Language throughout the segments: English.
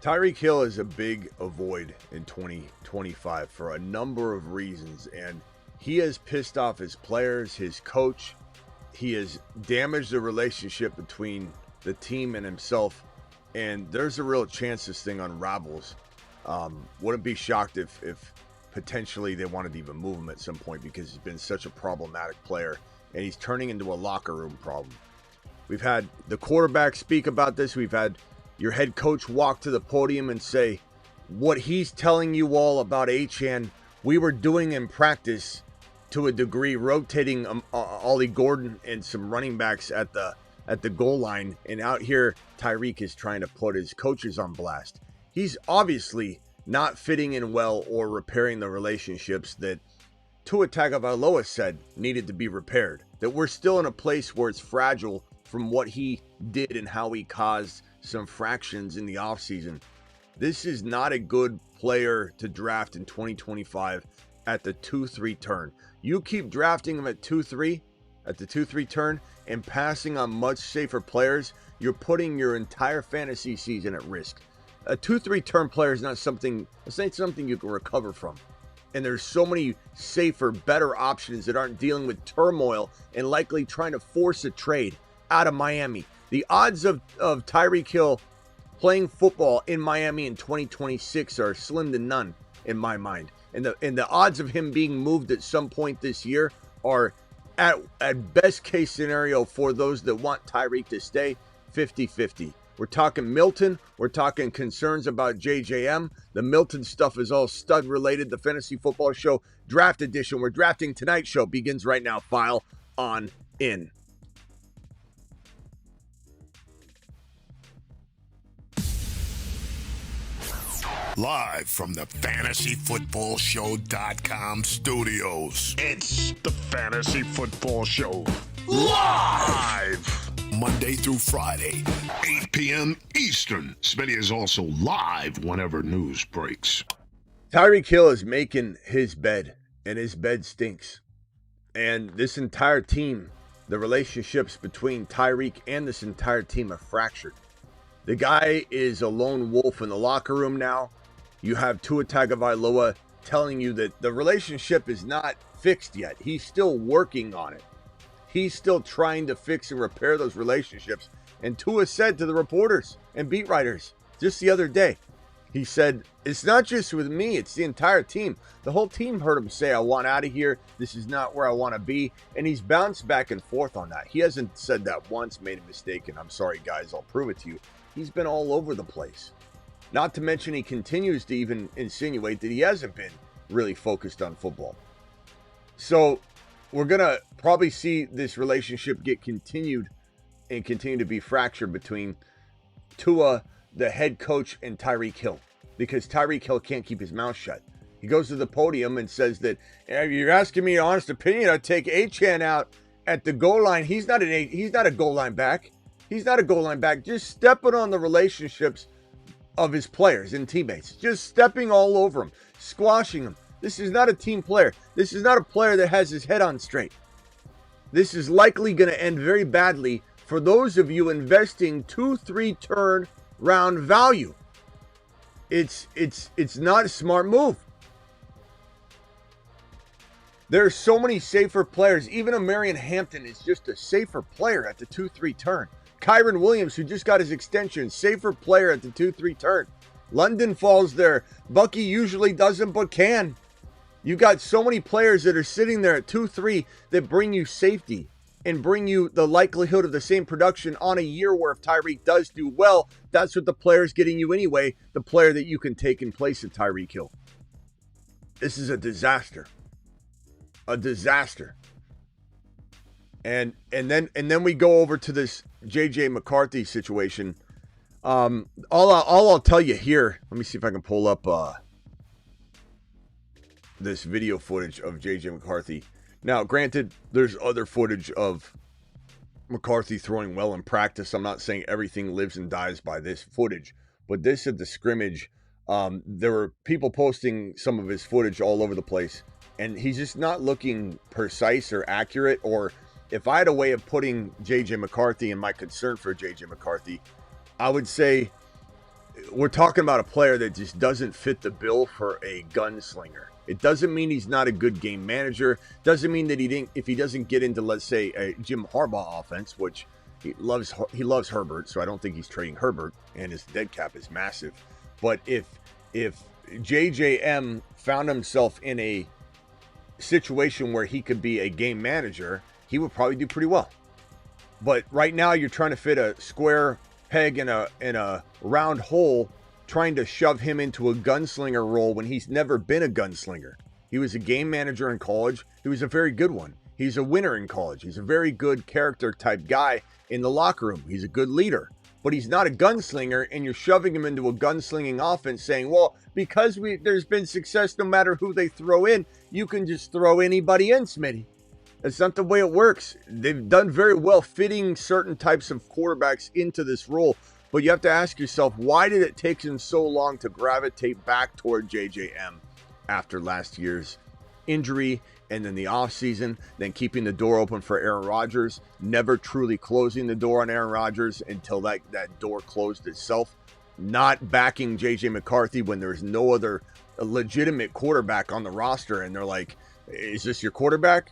Tyreek Hill is a big avoid in 2025 for a number of reasons, and he has pissed off his players, his coach. He has damaged the relationship between the team and himself, and there's a real chance this thing unravels. Wouldn't be shocked if potentially they wanted to even move him at some point, because he's been such a problematic player, and he's turning into a locker room problem. We've had the quarterback speak about this. We've had your head coach walk to the podium and say, what he's telling you all about Achane, we were doing in practice to a degree, rotating Ollie Gordon and some running backs at the goal line. And out here, Tyreek is trying to put his coaches on blast. He's obviously not fitting in well or repairing the relationships that Tua Tagovailoa said needed to be repaired. That we're still in a place where it's fragile from what he did and how he caused some fractions in the offseason. This is not a good player to draft in 2025 at the 2-3 turn. You keep drafting him at 2-3, at the 2-3 turn, and passing on much safer players, you're putting your entire fantasy season at risk. A 2-3 turn player is not something, it's not something you can recover from. And there's so many safer, better options that aren't dealing with turmoil and likely trying to force a trade out of Miami. The odds of Tyreek Hill playing football in Miami in 2026 are slim to none in my mind. And the odds of him being moved at some point this year are, at best case scenario for those that want Tyreek to stay, 50-50. We're talking Milton. We're talking concerns about JJM. The Milton stuff is all stud related. The Fantasy Football Show Draft Edition. We're drafting tonight's show begins right now. File on in. Live from the FantasyFootballShow.com studios. It's the Fantasy Football Show. Live! Monday through Friday, 8 p.m. Eastern. Smitty is also live whenever news breaks. Tyreek Hill is making his bed, and his bed stinks. And this entire team, the relationships between Tyreek and this entire team are fractured. The guy is a lone wolf in the locker room now. You have Tua Tagovailoa telling you that the relationship is not fixed yet. He's still working on it. He's still trying to fix and repair those relationships. And Tua said to the reporters and beat writers just the other day, he said, it's not just with me, it's the entire team. The whole team heard him say, I want out of here. This is not where I want to be. And he's bounced back and forth on that. He hasn't said that once, made a mistake, and I'm sorry, guys, I'll prove it to you. He's been all over the place. Not to mention he continues to even insinuate that he hasn't been really focused on football. So we're going to probably see this relationship get continued and continue to be fractured between Tua, the head coach, and Tyreek Hill, because Tyreek Hill can't keep his mouth shut. He goes to the podium and says that, you're asking me an honest opinion, I'd take Achane out at the goal line. He's not a goal line back. He's not a goal line back. Just stepping on the relationships of his players and teammates. Just stepping all over them, squashing them. This is not a team player. This is not a player that has his head on straight. This is likely going to end very badly for those of you investing 2-3 turn round value. It's not a smart move. There are so many safer players. Even a Marion Hampton is just a safer player at the 2-3 turn. Kyron Williams, who just got his extension, safer player at the 2-3 turn. London falls there. Bucky usually doesn't, but can. You got so many players that are sitting there at 2-3 that bring you safety and bring you the likelihood of the same production on a year where if Tyreek does do well, that's what the player's getting you anyway, the player that you can take in place of Tyreek Hill. This is a disaster. A disaster. And then we go over to this JJ McCarthy situation. All I'll tell you here, let me see if I can pull up this video footage of JJ McCarthy. Now, granted, there's other footage of McCarthy throwing well in practice. I'm not saying everything lives and dies by this footage, but this at the scrimmage, there were people posting some of his footage all over the place, and he's just not looking precise or accurate. Or if I had a way of putting JJ McCarthy and my concern for JJ McCarthy, I would say we're talking about a player that just doesn't fit the bill for a gunslinger. It doesn't mean he's not a good game manager. Doesn't mean that if he doesn't get into, let's say, a Jim Harbaugh offense, which he loves Herbert, so I don't think he's trading Herbert, and his dead cap is massive. But if JJM found himself in a situation where he could be a game manager, he would probably do pretty well. But right now you're trying to fit a square peg in a round hole, trying to shove him into a gunslinger role when he's never been a gunslinger. He was a game manager in college. He was a very good one. He's a winner in college. He's a very good character type guy in the locker room. He's a good leader, but he's not a gunslinger, and you're shoving him into a gunslinging offense saying, well, because there's been success no matter who they throw in, you can just throw anybody in, Smitty. That's not the way it works. They've done very well fitting certain types of quarterbacks into this role, but you have to ask yourself, why did it take him so long to gravitate back toward JJM after last year's injury and then the offseason, then keeping the door open for Aaron Rodgers, never truly closing the door on Aaron Rodgers until that door closed itself, not backing JJ McCarthy when there's no other legitimate quarterback on the roster, and they're like, is this your quarterback?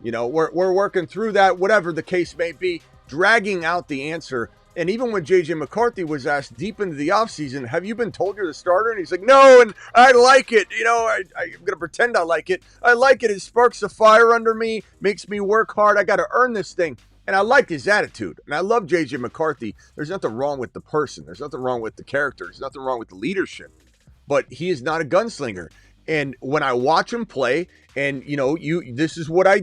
You know, we're working through that, whatever the case may be, dragging out the answer. And even when JJ McCarthy was asked deep into the offseason, have you been told you're the starter? And he's like, no, and I like it. You know, I'm going to pretend I like it. I like it. It sparks a fire under me, makes me work hard. I got to earn this thing. And I like his attitude. And I love JJ McCarthy. There's nothing wrong with the person. There's nothing wrong with the character. There's nothing wrong with the leadership. But he is not a gunslinger. And when I watch him play, and you know, this is what I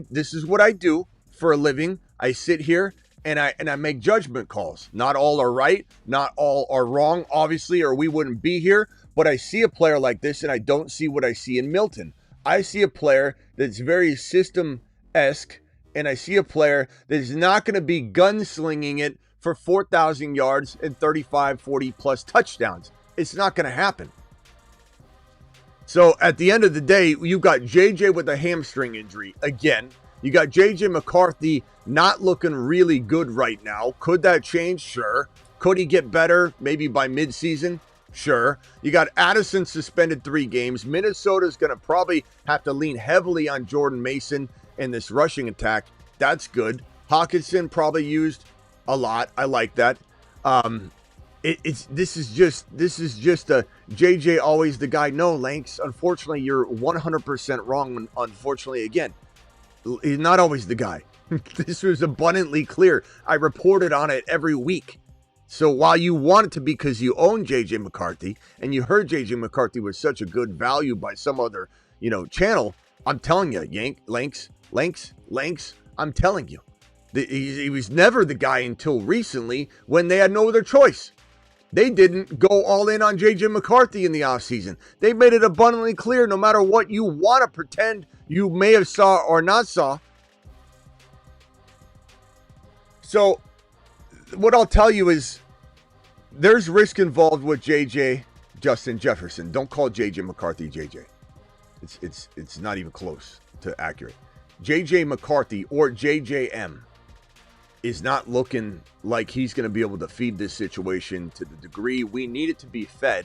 do for a living. I sit here and I make judgment calls. Not all are right, not all are wrong, obviously, or we wouldn't be here. But I see a player like this, and I don't see what I see in Milton. I see a player that's very system-esque, and I see a player that is not going to be gunslinging it for 4,000 yards and 35, 40-plus touchdowns. It's not going to happen. So at the end of the day, you've got JJ with a hamstring injury again. You got JJ McCarthy not looking really good right now. Could that change? Sure. Could he get better maybe by midseason? Sure. You got Addison suspended 3 games. Minnesota's going to probably have to lean heavily on Jordan Mason in this rushing attack. That's good. Hawkinson probably used a lot. I like that. This is just a JJ always the guy. No, Lanks, unfortunately, you're 100% wrong. Unfortunately, again, he's not always the guy. This was abundantly clear. I reported on it every week. So while you want it to be because you own JJ McCarthy and you heard JJ McCarthy was such a good value by some other, channel, I'm telling you, Lanks, I'm telling you, he was never the guy until recently when they had no other choice. They didn't go all in on JJ McCarthy in the offseason. They made it abundantly clear, no matter what you want to pretend you may have saw or not saw. So what I'll tell you is there's risk involved with JJ Justin Jefferson. Don't call JJ McCarthy JJ. It's not even close to accurate. JJ McCarthy or JJM is not looking like he's going to be able to feed this situation to the degree we need it to be fed,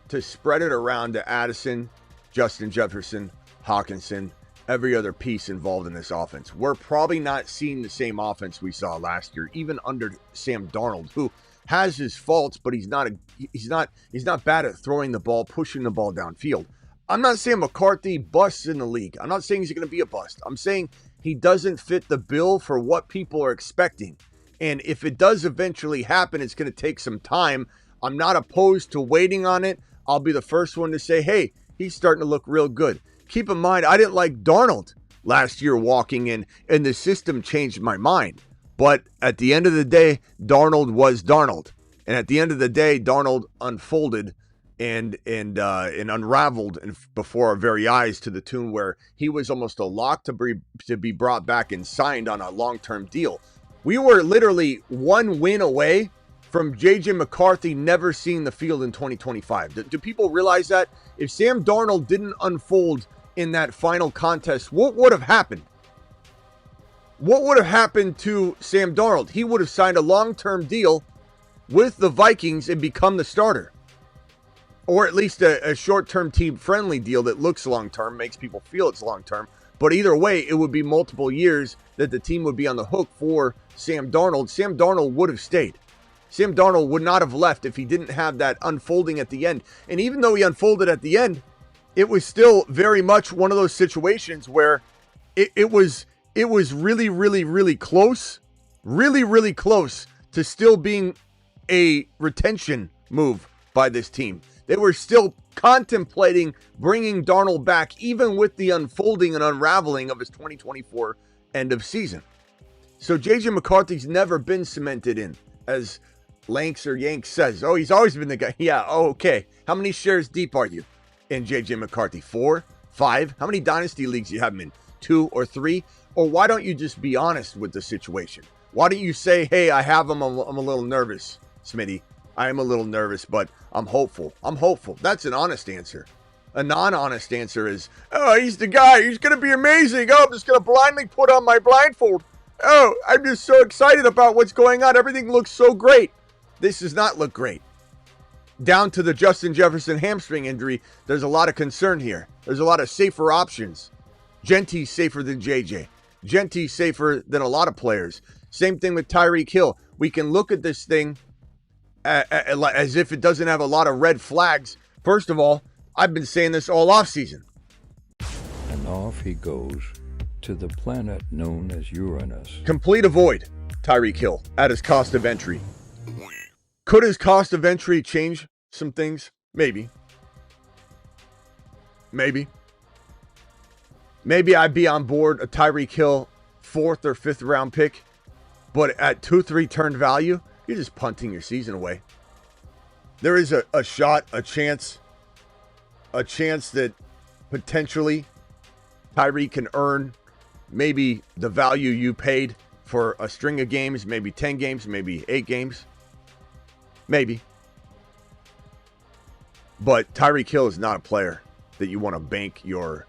to spread it around to Addison, Justin Jefferson, Hawkinson, every other piece involved in this offense. We're probably not seeing the same offense we saw last year, even under Sam Darnold, who has his faults, but he's not bad at throwing the ball, pushing the ball downfield. I'm not saying McCarthy busts in the league. I'm not saying he's going to be a bust. I'm saying he doesn't fit the bill for what people are expecting. And if it does eventually happen, it's going to take some time. I'm not opposed to waiting on it. I'll be the first one to say, hey, he's starting to look real good. Keep in mind, I didn't like Darnold last year walking in, and the system changed my mind. But at the end of the day, Darnold was Darnold. And at the end of the day, Darnold unfolded and unraveled before our very eyes to the tune where he was almost a lock to be brought back and signed on a long-term deal. We were literally one win away from JJ McCarthy never seeing the field in 2025. Do people realize that? If Sam Darnold didn't unfold in that final contest, what would have happened? What would have happened to Sam Darnold? He would have signed a long-term deal with the Vikings and become the starter. or at least a short-term team-friendly deal that looks long-term, makes people feel it's long-term. But either way, it would be multiple years that the team would be on the hook for Sam Darnold. Sam Darnold would have stayed. Sam Darnold would not have left if he didn't have that unfolding at the end. And even though he unfolded at the end, it was still very much one of those situations where it was really, really, really close, really close to still being a retention move by this team. They were still contemplating bringing Darnold back, even with the unfolding and unraveling of his 2024 end of season. So JJ McCarthy's never been cemented in, as Lanks or Yanks says. Oh, he's always been the guy. Yeah, oh, okay. How many shares deep are you in JJ McCarthy? 4, 5? How many dynasty leagues do you have him in? 2 or 3? Or why don't you just be honest with the situation? Why don't you say, hey, I have him. I'm a little nervous, Smitty. I am a little nervous, but I'm hopeful. I'm hopeful. That's an honest answer. A non-honest answer is, oh, he's the guy. He's going to be amazing. Oh, I'm just going to blindly put on my blindfold. Oh, I'm just so excited about what's going on. Everything looks so great. This does not look great. Down to the Justin Jefferson hamstring injury, there's a lot of concern here. There's a lot of safer options. Genty's safer than JJ. Genty's safer than a lot of players. Same thing with Tyreek Hill. We can look at this thing as if it doesn't have a lot of red flags. First of all, I've been saying this all offseason. And off he goes to the planet known as Uranus. Complete avoid Tyreek Hill at his cost of entry. Could his cost of entry change some things? Maybe. Maybe I'd be on board a Tyreek Hill 4th or 5th round pick, but at 2-3 turn value, you're just punting your season away. There is a shot, a chance that potentially Tyreek can earn maybe the value you paid for a string of games, maybe 10 games, maybe 8 games. Maybe. But Tyreek Hill is not a player that you want to bank your...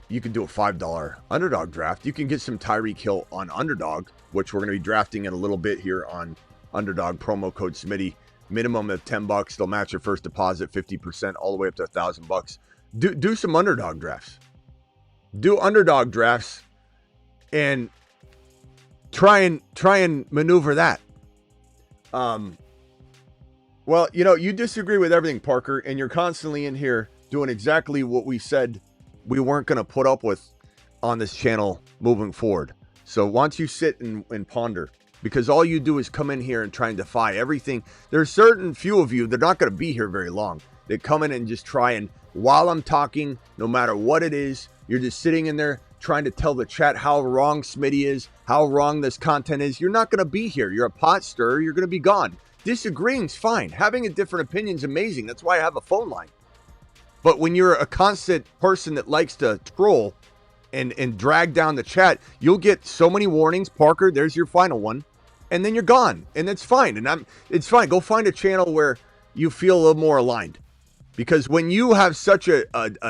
You can do a $5 underdog draft. You can get some Tyreek Hill on underdog, which we're going to be drafting in a little bit here on underdog. Promo code Smitty. Minimum of $10. They'll match your first deposit 50% all the way up to $1,000. Do some underdog drafts. Do underdog drafts and try and maneuver that. Well, you disagree with everything, Parker, and you're constantly in here doing exactly what we said we weren't going to put up with on this channel moving forward. So why don't you sit and ponder? Because all you do is come in here and try and defy everything. There's certain few of you, they're not going to be here very long. They come in and just try and, while I'm talking, no matter what it is, you're just sitting in there trying to tell the chat how wrong Smitty is, how wrong this content is. You're not going to be here. You're a pot stirrer. You're going to be gone. Disagreeing's fine. Having a different opinion is amazing. That's why I have a phone line. But when you're a constant person that likes to troll and drag down the chat, you'll get so many warnings. Parker, there's your final one. And then you're gone. And that's fine. And it's fine. Go find a channel where you feel a little more aligned. Because when you have such a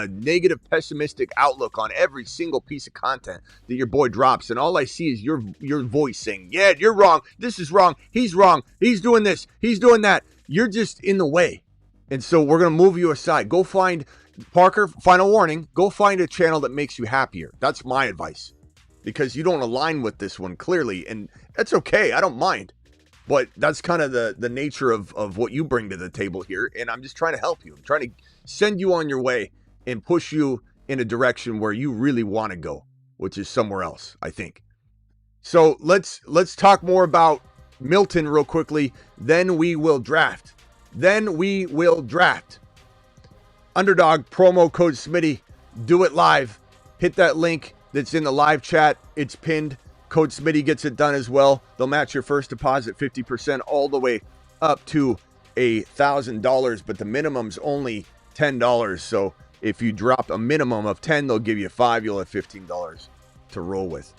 negative, pessimistic outlook on every single piece of content that your boy drops, and all I see is your voice saying, yeah, you're wrong. This is wrong. He's doing this. He's doing that. You're just in the way. And so we're going to move you aside. Go find, Parker, final warning, go find a channel that makes you happier. That's my advice. Because you don't align with this one clearly. And that's okay. I don't mind. But that's kind of the nature of what you bring to the table here. And I'm just trying to help you. I'm trying to send you on your way and push you in a direction where you really want to go, which is somewhere else, I think. So let's talk more about Milton real quickly. Then we will draft. Underdog, promo code Smitty. Do it live. Hit that link that's in the live chat. It's pinned. Code Smitty gets it done as well. They'll match your first deposit 50% all the way up to $1,000, but the minimum's only $10. So if you drop a minimum of 10, they'll give you 5. You'll have $15 to roll with.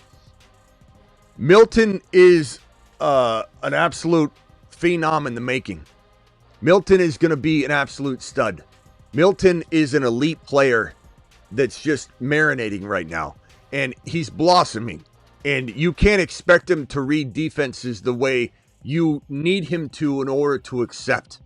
Milton is an absolute phenom in the making. Milton is going to be an absolute stud. Milton is an elite player that's just marinating right now, and he's blossoming. And you can't expect him to read defenses the way you need him to in order to accept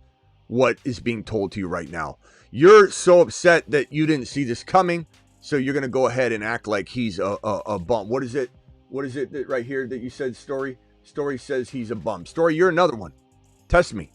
what is being told to you right now. You're so upset that you didn't see this coming, so you're going to go ahead and act like he's a bum. What is it? What is it that right here that you said, Story? Story says he's a bum. Story, you're another one. Test me,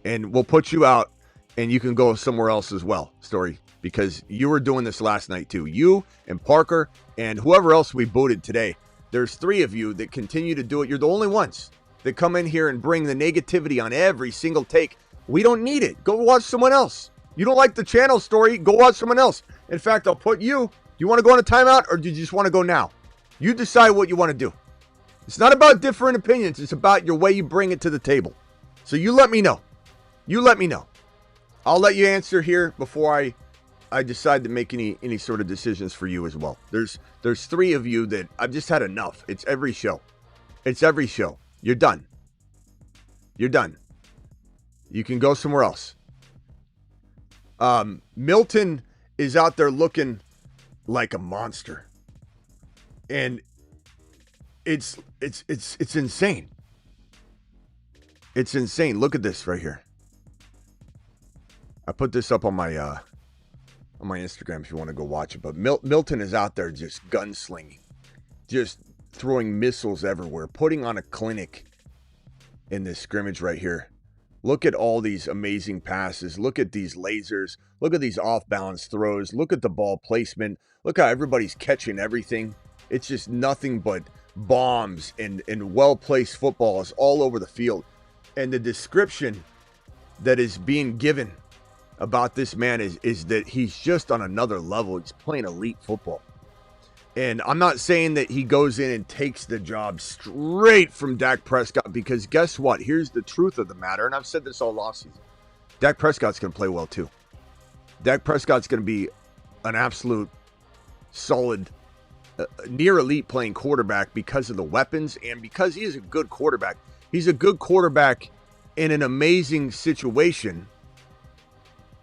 and we'll put you out, and you can go somewhere else as well, Story, because you were doing this last night too. You and Parker and whoever else we booted today. There's 3 of you that continue to do it. You're the only ones that come in here and bring the negativity on every single take. We don't need it. Go watch someone else. You don't like the channel, Story, go watch someone else. In fact, I'll put you. Do you want to go on a timeout, or do you just want to go now? You decide what you want to do. It's not about different opinions. It's about your way you bring it to the table. So you let me know. You let me know. I'll let you answer here before I decide to make any sort of decisions for you as well. There's 3 of you that I've just had enough. It's every show. It's every show. You're done. You're done. You can go somewhere else. Milton is out there looking like a monster. And it's insane. It's insane. Look at this right here. I put this up on my Instagram if you want to go watch it. But Milton is out there just gunslinging, just throwing missiles everywhere, putting on a clinic in this scrimmage right here. Look at all these amazing passes. Look at these lasers. Look at these off-balance throws. Look at the ball placement. Look how everybody's catching everything. It's just nothing but bombs and well-placed footballs all over the field. And the description that is being given about this man is that he's just on another level. He's playing elite football. And I'm not saying that he goes in and takes the job straight from Dak Prescott, because guess what? Here's the truth of the matter, and I've said this all offseason. Dak Prescott's going to play well too. Dak Prescott's going to be an absolute solid, near elite playing quarterback because of the weapons and because he is a good quarterback. He's a good quarterback in an amazing situation.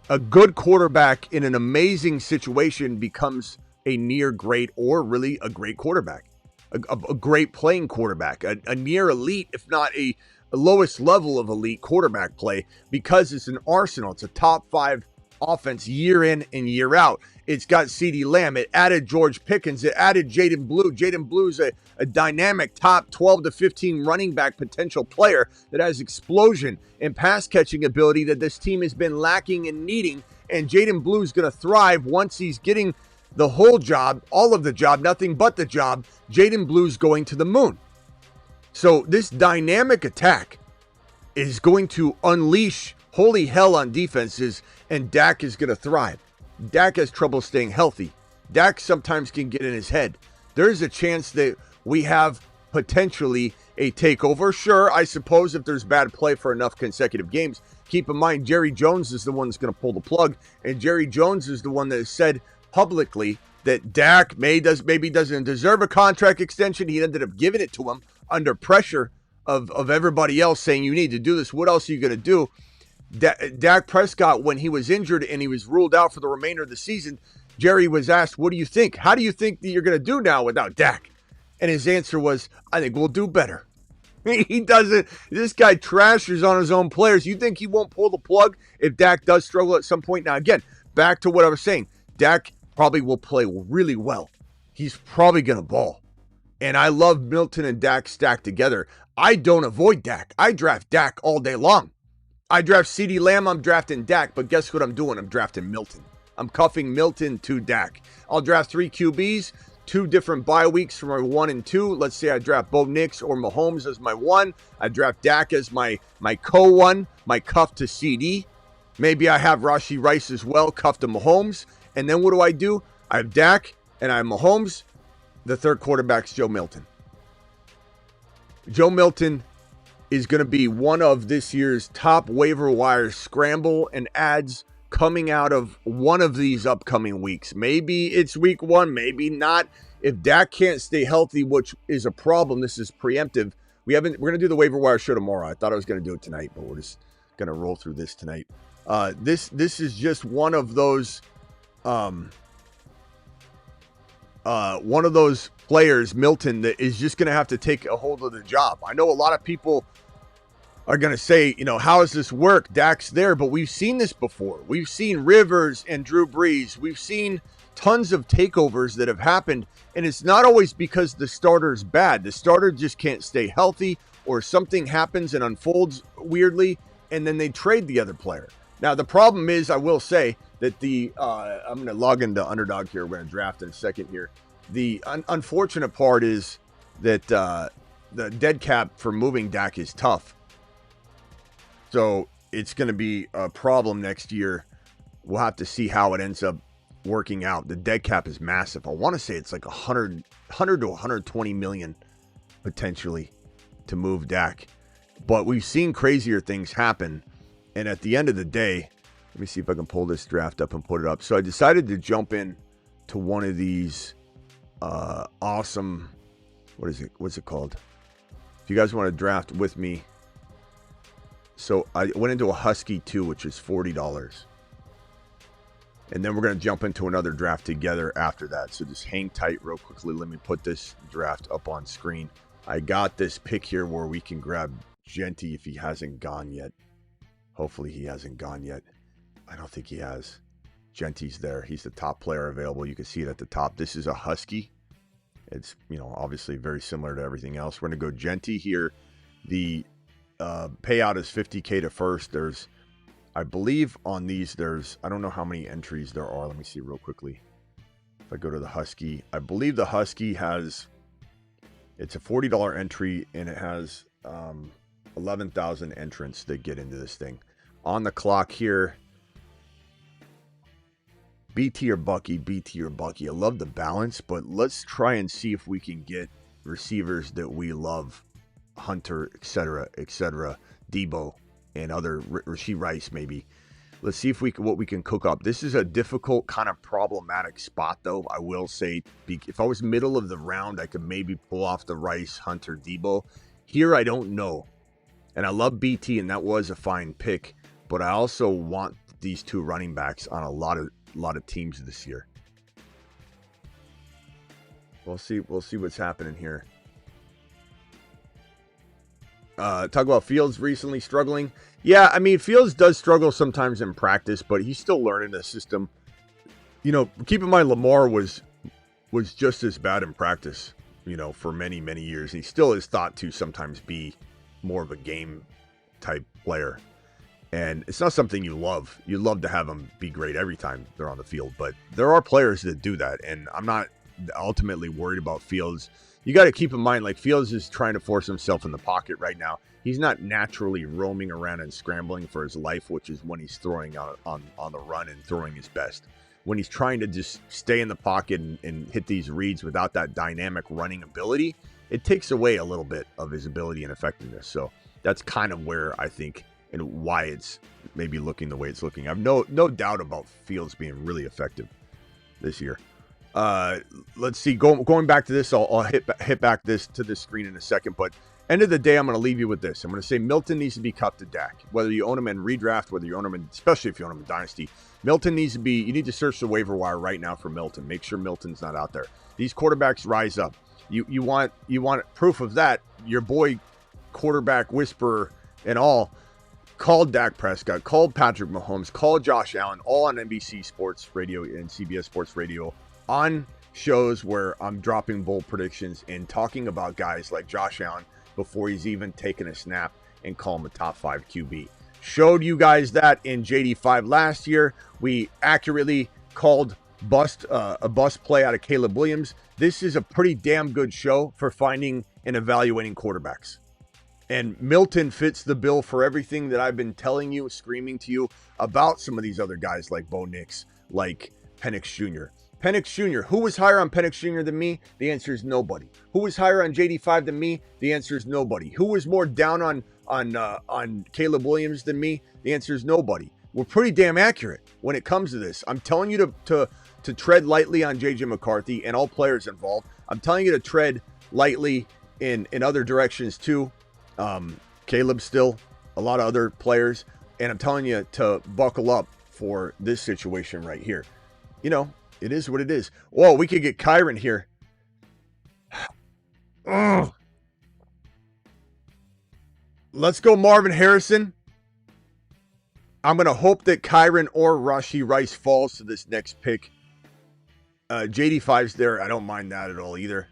A good quarterback in an amazing situation becomes a near great or really a great quarterback, a great playing quarterback, a near elite, if not a lowest level of elite quarterback play, because it's an arsenal. It's a top 5 offense year in and year out. It's got CeeDee Lamb. It added George Pickens. It added Jaden Blue. Jaden Blue's a dynamic top 12 to 15 running back potential player that has explosion and pass catching ability that this team has been lacking and needing. And Jaden Blue's going to thrive once he's getting the whole job, all of the job, nothing but the job. Jaden Blue's going to the moon. So this dynamic attack is going to unleash holy hell on defenses, and Dak is going to thrive. Dak has trouble staying healthy. Dak sometimes can get in his head. There's a chance that we have potentially a takeover. Sure, I suppose if there's bad play for enough consecutive games. Keep in mind, Jerry Jones is the one that's going to pull the plug, and Jerry Jones is the one that has said publicly that Dak maybe doesn't deserve a contract extension. He ended up giving it to him under pressure of everybody else saying, you need to do this. What else are you going to do? Dak Prescott, when he was injured and he was ruled out for the remainder of the season, Jerry was asked, what do you think? How do you think that you're going to do now without Dak? And his answer was, I think we'll do better. He doesn't. This guy trashes on his own players. You think he won't pull the plug if Dak does struggle at some point? Now, again, back to what I was saying. Dak probably will play really well. He's probably going to ball. And I love Milton and Dak stacked together. I don't avoid Dak. I draft Dak all day long. I draft CeeDee Lamb, I'm drafting Dak, but guess what I'm doing? I'm drafting Milton. I'm cuffing Milton to Dak. I'll draft 3 QBs, 2 different bye weeks for my 1 and 2. Let's say I draft Bo Nix or Mahomes as my 1. I draft Dak as my co-1, my cuff to CD. Maybe I have Rashee Rice as well, cuff to Mahomes. And then what do? I have Dak and I have Mahomes. The third quarterback's Joe Milton. Joe Milton is going to be one of this year's top waiver wire scramble and ads coming out of one of these upcoming weeks. Maybe it's week 1, maybe not. If Dak can't stay healthy, which is a problem, this is preemptive. We're going to do the waiver wire show tomorrow. I thought I was going to do it tonight, but we're just going to roll through this tonight. This is just one of those players, Milton, that is just going to have to take a hold of the job. I know a lot of people are going to say, how does this work? Dak's there, but we've seen this before. We've seen Rivers and Drew Brees. We've seen tons of takeovers that have happened, and it's not always because the starter's bad. The starter just can't stay healthy, or something happens and unfolds weirdly, and then they trade the other player. Now, the problem is, I will say that I'm going to log into Underdog here. We're going to draft in a second here. The unfortunate part is that the dead cap for moving Dak is tough. So it's going to be a problem next year. We'll have to see how it ends up working out. The dead cap is massive. I want to say it's like 100 to 120 million potentially to move Dak. But we've seen crazier things happen. And at the end of the day, let me see if I can pull this draft up and put it up. So I decided to jump in to one of these awesome, what's it called? If you guys want to draft with me. So I went into a Husky 2, which is $40. And then we're going to jump into another draft together after that. So just hang tight real quickly. Let me put this draft up on screen. I got this pick here where we can grab Genty if he hasn't gone yet. Hopefully he hasn't gone yet. I don't think he has. Genty's there. He's the top player available. You can see it at the top. This is a Husky. It's, obviously very similar to everything else. We're going to go Genty here. The payout is $50K to first. I believe on these, I don't know how many entries there are. Let me see real quickly. If I go to the Husky, I believe the Husky it's a $40 entry, and it has 11,000 entrants that get into this thing. On the clock here, BT or Bucky, BT or Bucky. I love the balance, but let's try and see if we can get receivers that we love. Hunter, etc., Debo, and other Rashee Rice maybe. Let's see what we can cook up. This is a difficult, kind of problematic spot, though. I will say, if I was middle of the round, I could maybe pull off the Rice, Hunter, Debo. Here, I don't know. And I love BT, and that was a fine pick. But I also want these two running backs on a lot of teams this year. We'll see what's happening here. Talk about Fields recently struggling. Yeah, I mean, Fields does struggle sometimes in practice, but he's still learning the system. Keep in mind, Lamar was just as bad in practice, for many, many years. He still is thought to sometimes be more of a game type player. And it's not something you love. You love to have them be great every time they're on the field. But there are players that do that. And I'm not ultimately worried about Fields. You got to keep in mind, like, Fields is trying to force himself in the pocket right now. He's not naturally roaming around and scrambling for his life, which is when he's throwing on the run and throwing his best. When he's trying to just stay in the pocket and hit these reads without that dynamic running ability, it takes away a little bit of his ability and effectiveness. So that's kind of where I think and why it's maybe looking the way it's looking. I have no doubt about Fields being really effective this year. Let's see. Going back to this, I'll hit back to this screen in a second. But end of the day, I'm going to leave you with this. I'm going to say Milton needs to be cut to Dak. Whether you own him in redraft, whether you own him in, especially if you own him in Dynasty, Milton needs to be. You need to search the waiver wire right now for Milton. Make sure Milton's not out there. These quarterbacks rise up. You want proof of that. Your boy, quarterback whisperer and all, called Dak Prescott, called Patrick Mahomes, called Josh Allen, all on NBC Sports Radio and CBS Sports Radio, on shows where I'm dropping bold predictions and talking about guys like Josh Allen before he's even taken a snap and call him a top 5 QB. Showed you guys that in JD5 last year. We accurately called a bust play out of Caleb Williams. This is a pretty damn good show for finding and evaluating quarterbacks. And Milton fits the bill for everything that I've been telling you, screaming to you about some of these other guys like Bo Nix, like Penix Jr. Penix Jr. Who was higher on Penix Jr. than me? The answer is nobody. Who was higher on JD5 than me? The answer is nobody. Who was more down on Caleb Williams than me? The answer is nobody. We're pretty damn accurate when it comes to this. I'm telling you to tread lightly on JJ McCarthy and all players involved. I'm telling you to tread lightly in other directions too. Caleb still, a lot of other players, and I'm telling you to buckle up for this situation right here. It is what it is. Whoa, we could get Kyron here. Let's go Marvin Harrison. I'm going to hope that Kyren or Rashee Rice falls to this next pick. JD5's there. I don't mind that at all either.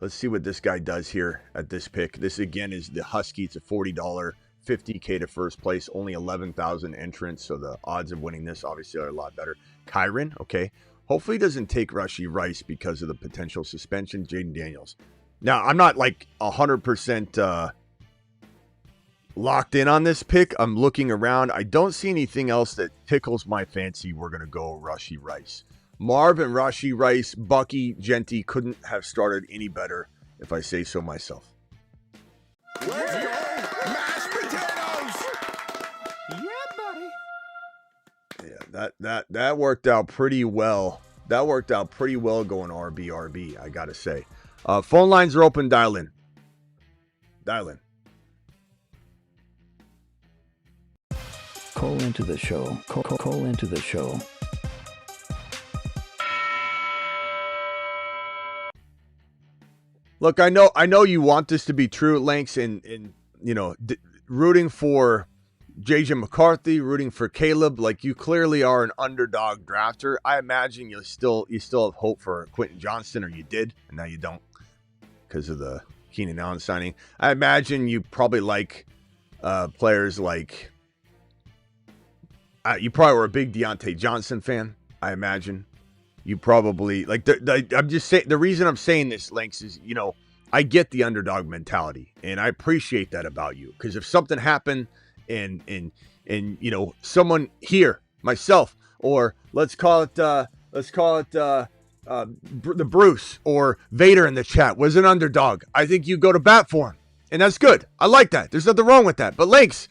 Let's see what this guy does here at this pick. This, again, is the Husky. It's a $40, $50K to first place. Only 11,000 entrants, so the odds of winning this obviously are a lot better. Kyren, okay. Hopefully he doesn't take Rashee Rice because of the potential suspension. Jaden Daniels. Now, I'm not like 100% locked in on this pick. I'm looking around. I don't see anything else that tickles my fancy. We're going to go Rashee Rice. Marv and Rashee Rice, Bucky, Genty couldn't have started any better, if I say so myself. Let's go, mashed potatoes. Yeah, buddy. Yeah, that worked out pretty well. That worked out pretty well going RB, I got to say. Phone lines are open. Dial in. Call into the show. Call into the show. Look, I know you want this to be true, Lanks, and you know, rooting for JJ McCarthy, rooting for Caleb. Like, you clearly are an underdog drafter. I imagine you still have hope for Quentin Johnston, or you did, and now you don't because of the Keenan Allen signing. I imagine you probably like players like. You probably were a big Deontay Johnson fan, I imagine. You probably, like, I'm just saying, the reason I'm saying this, Lynx, is, you know, I get the underdog mentality, and I appreciate that about you. Because if something happened and you know, someone here, myself, or let's call it the Bruce or Vader in the chat was an underdog, I think you go to bat for him. And that's good. I like that. There's nothing wrong with that. But Lynx,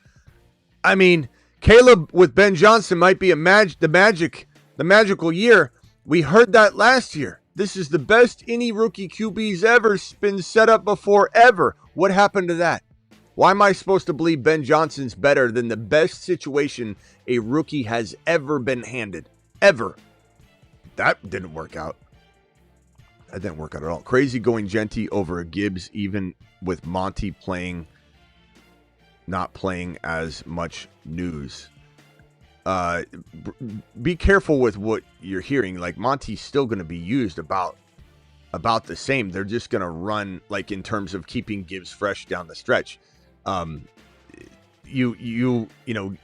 I mean, Caleb with Ben Johnson might be the magical year. We heard that last year. This is the best any rookie QB's ever been set up before, ever. What happened to that? Why am I supposed to believe Ben Johnson's better than the best situation a rookie has ever been handed? Ever. That didn't work out. That didn't work out at all. Crazy going Genty over Gibbs, even with Monty not playing as much news. Be careful with what you're hearing. Like, Monty's still going to be used about the same. They're just going to run, like, in terms of keeping Gibbs fresh down the stretch. You know,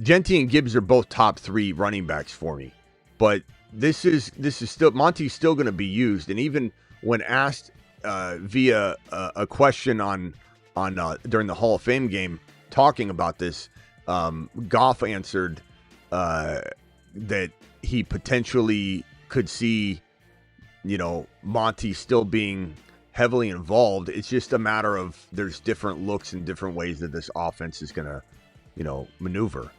Genty and Gibbs are both top 3 running backs for me, but this is still, Monty's still going to be used. And even when asked via a question on during the Hall of Fame game talking about this, Goff answered that he potentially could see, you know, Monty still being heavily involved. It's just a matter of there's different looks and different ways that this offense is going to, you know, maneuver.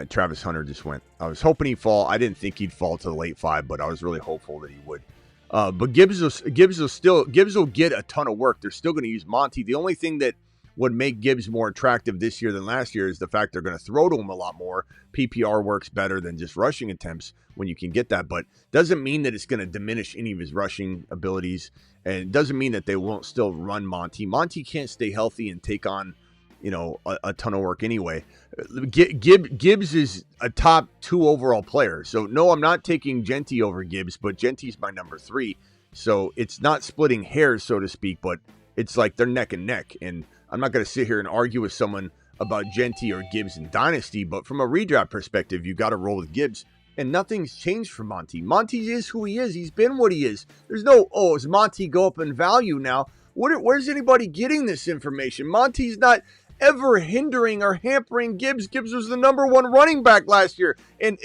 Travis Hunter just went. I was hoping he'd fall. I didn't think he'd fall to the late 5, but I was really hopeful that he would. But Gibbs will get a ton of work. They're still going to use Monty. The only thing that would make Gibbs more attractive this year than last year is the fact they're going to throw to him a lot more. PPR works better than just rushing attempts when you can get that, but doesn't mean that it's going to diminish any of his rushing abilities, and it doesn't mean that they won't still run Monty. Monty can't stay healthy and take on, you know, a ton of work anyway. Gibbs is a top 2 overall player, so no, I'm not taking Genty over Gibbs, but Genty's my number 3, so it's not splitting hairs, so to speak, but it's like they're neck and neck, and I'm not going to sit here and argue with someone about Genty or Gibbs in Dynasty, but from a redraft perspective, you got to roll with Gibbs, and nothing's changed for Monty. Monty is who he is. He's been what he is. There's no, is Monty go up in value now? Where's anybody getting this information? Monty's not ever hindering or hampering Gibbs. Gibbs was the number 1 running back last year, and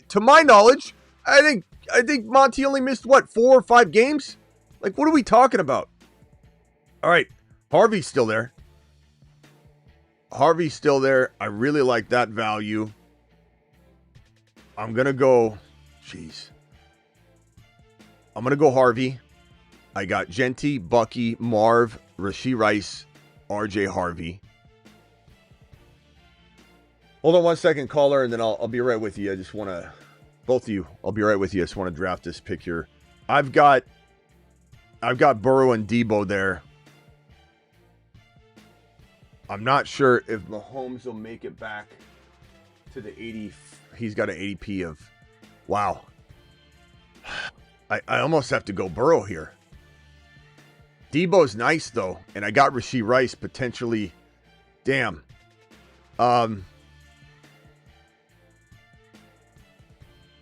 to my knowledge, I think Monty only missed, 4 or 5 games? Like, what are we talking about? All right, Harvey's still there. I really like that value. I'm going to go Harvey. I got Genty, Bucky, Marv, Rashee Rice, RJ Harvey. Hold on one second, caller, and then I'll be right with you. I just want to, both of you, I'll be right with you. I just want to draft this pick here. I've got Burrow and Debo there. I'm not sure if Mahomes will make it back to the 80. He's got an ADP of, wow. I almost have to go Burrow here. Debo's nice, though, and I got Rashee Rice potentially. Damn. I'm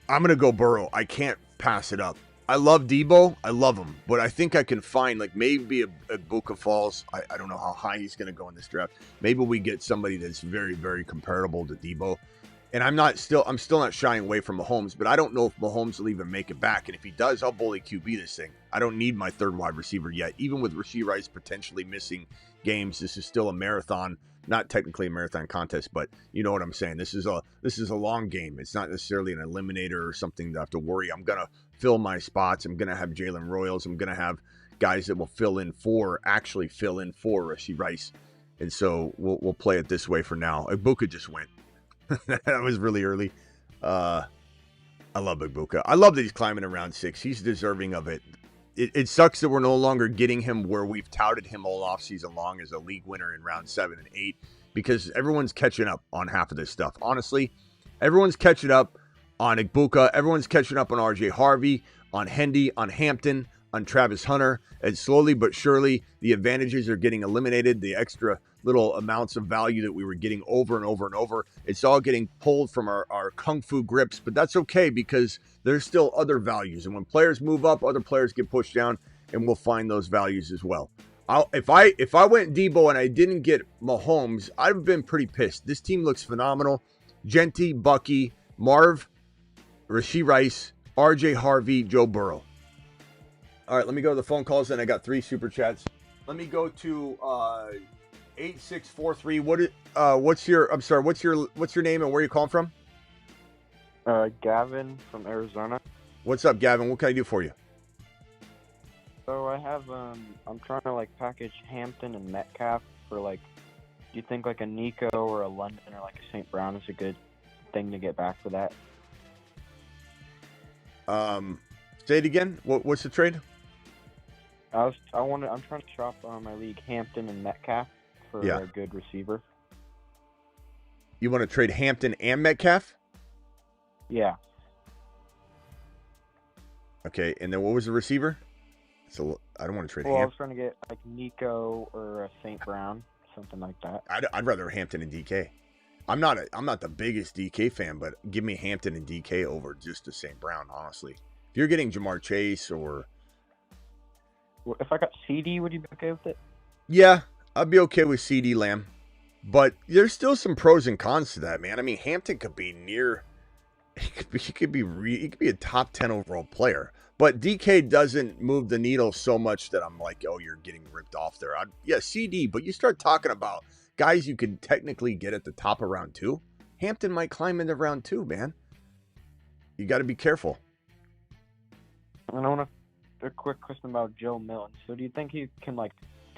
going to go Burrow. I can't pass it up. I love Debo. I love him. But I think I can find, like, maybe a Buka Falls. I don't know how high he's going to go in this draft. Maybe we get somebody that's very, very comparable to Debo. And I'm still not shying away from Mahomes, but I don't know if Mahomes will even make it back. And if he does, I'll bully QB this thing. I don't need my third wide receiver yet. Even with Rashee Rice potentially missing games, this is still a marathon. Not technically a marathon contest, but you know what I'm saying. This is a long game. It's not necessarily an eliminator or something to have to worry. I'm gonna fill my spots. I'm gonna have Jalen Royals. I'm gonna have guys that will actually fill in for Rashee Rice, and so we'll play it this way for now. Ibuka just went. That was really early. I love Ibuka. I love that he's climbing around 6. He's deserving of it. It sucks that we're no longer getting him where we've touted him all offseason long as a league winner in round 7 and 8, because everyone's catching up on half of this stuff. Honestly, everyone's catching up on Ibuka. Everyone's catching up on RJ Harvey, on Hendy, on Hampton, on Travis Hunter. And slowly but surely, the advantages are getting eliminated. The extra little amounts of value that we were getting over and over and over, it's all getting pulled from our kung fu grips, but that's okay because there's still other values. And when players move up, other players get pushed down, and we'll find those values as well. If I went Debo and I didn't get Mahomes, I've been pretty pissed. This team looks phenomenal. Genty, Bucky, Marv, Rashee Rice, RJ Harvey, Joe Burrow. All right, let me go to the phone calls, and I got 3 super chats. Let me go to 8643. What's your name and where you calling from? Gavin from Arizona. What's up, Gavin? What can I do for you? So I have I'm trying to package Hampton and Metcalf for do you think a Nico or a London or a St. Brown is a good thing to get back for that? Say it again. What's the trade? I'm trying to shop my league Hampton and Metcalf for a good receiver. You want to trade Hampton and Metcalf? Yeah. Okay, and then what was the receiver? So I don't want to trade Hampton. I was trying to get Nico or a St. Brown, something like that. I'd rather Hampton and DK. I'm not the biggest DK fan, but give me Hampton and DK over just a St. Brown, honestly. If you're getting Jamar Chase or... If I got CD, would you be okay with it? Yeah, I'd be okay with CD Lamb. But there's still some pros and cons to that, man. I mean, Hampton could be near... He could be a top 10 overall player. But DK doesn't move the needle so much that I'm like, oh, you're getting ripped off there. CD, but you start talking about guys you can technically get at the top of round 2. Hampton might climb into round 2, man. You got to be careful. I want a quick question about Joe Milton. So do you think he can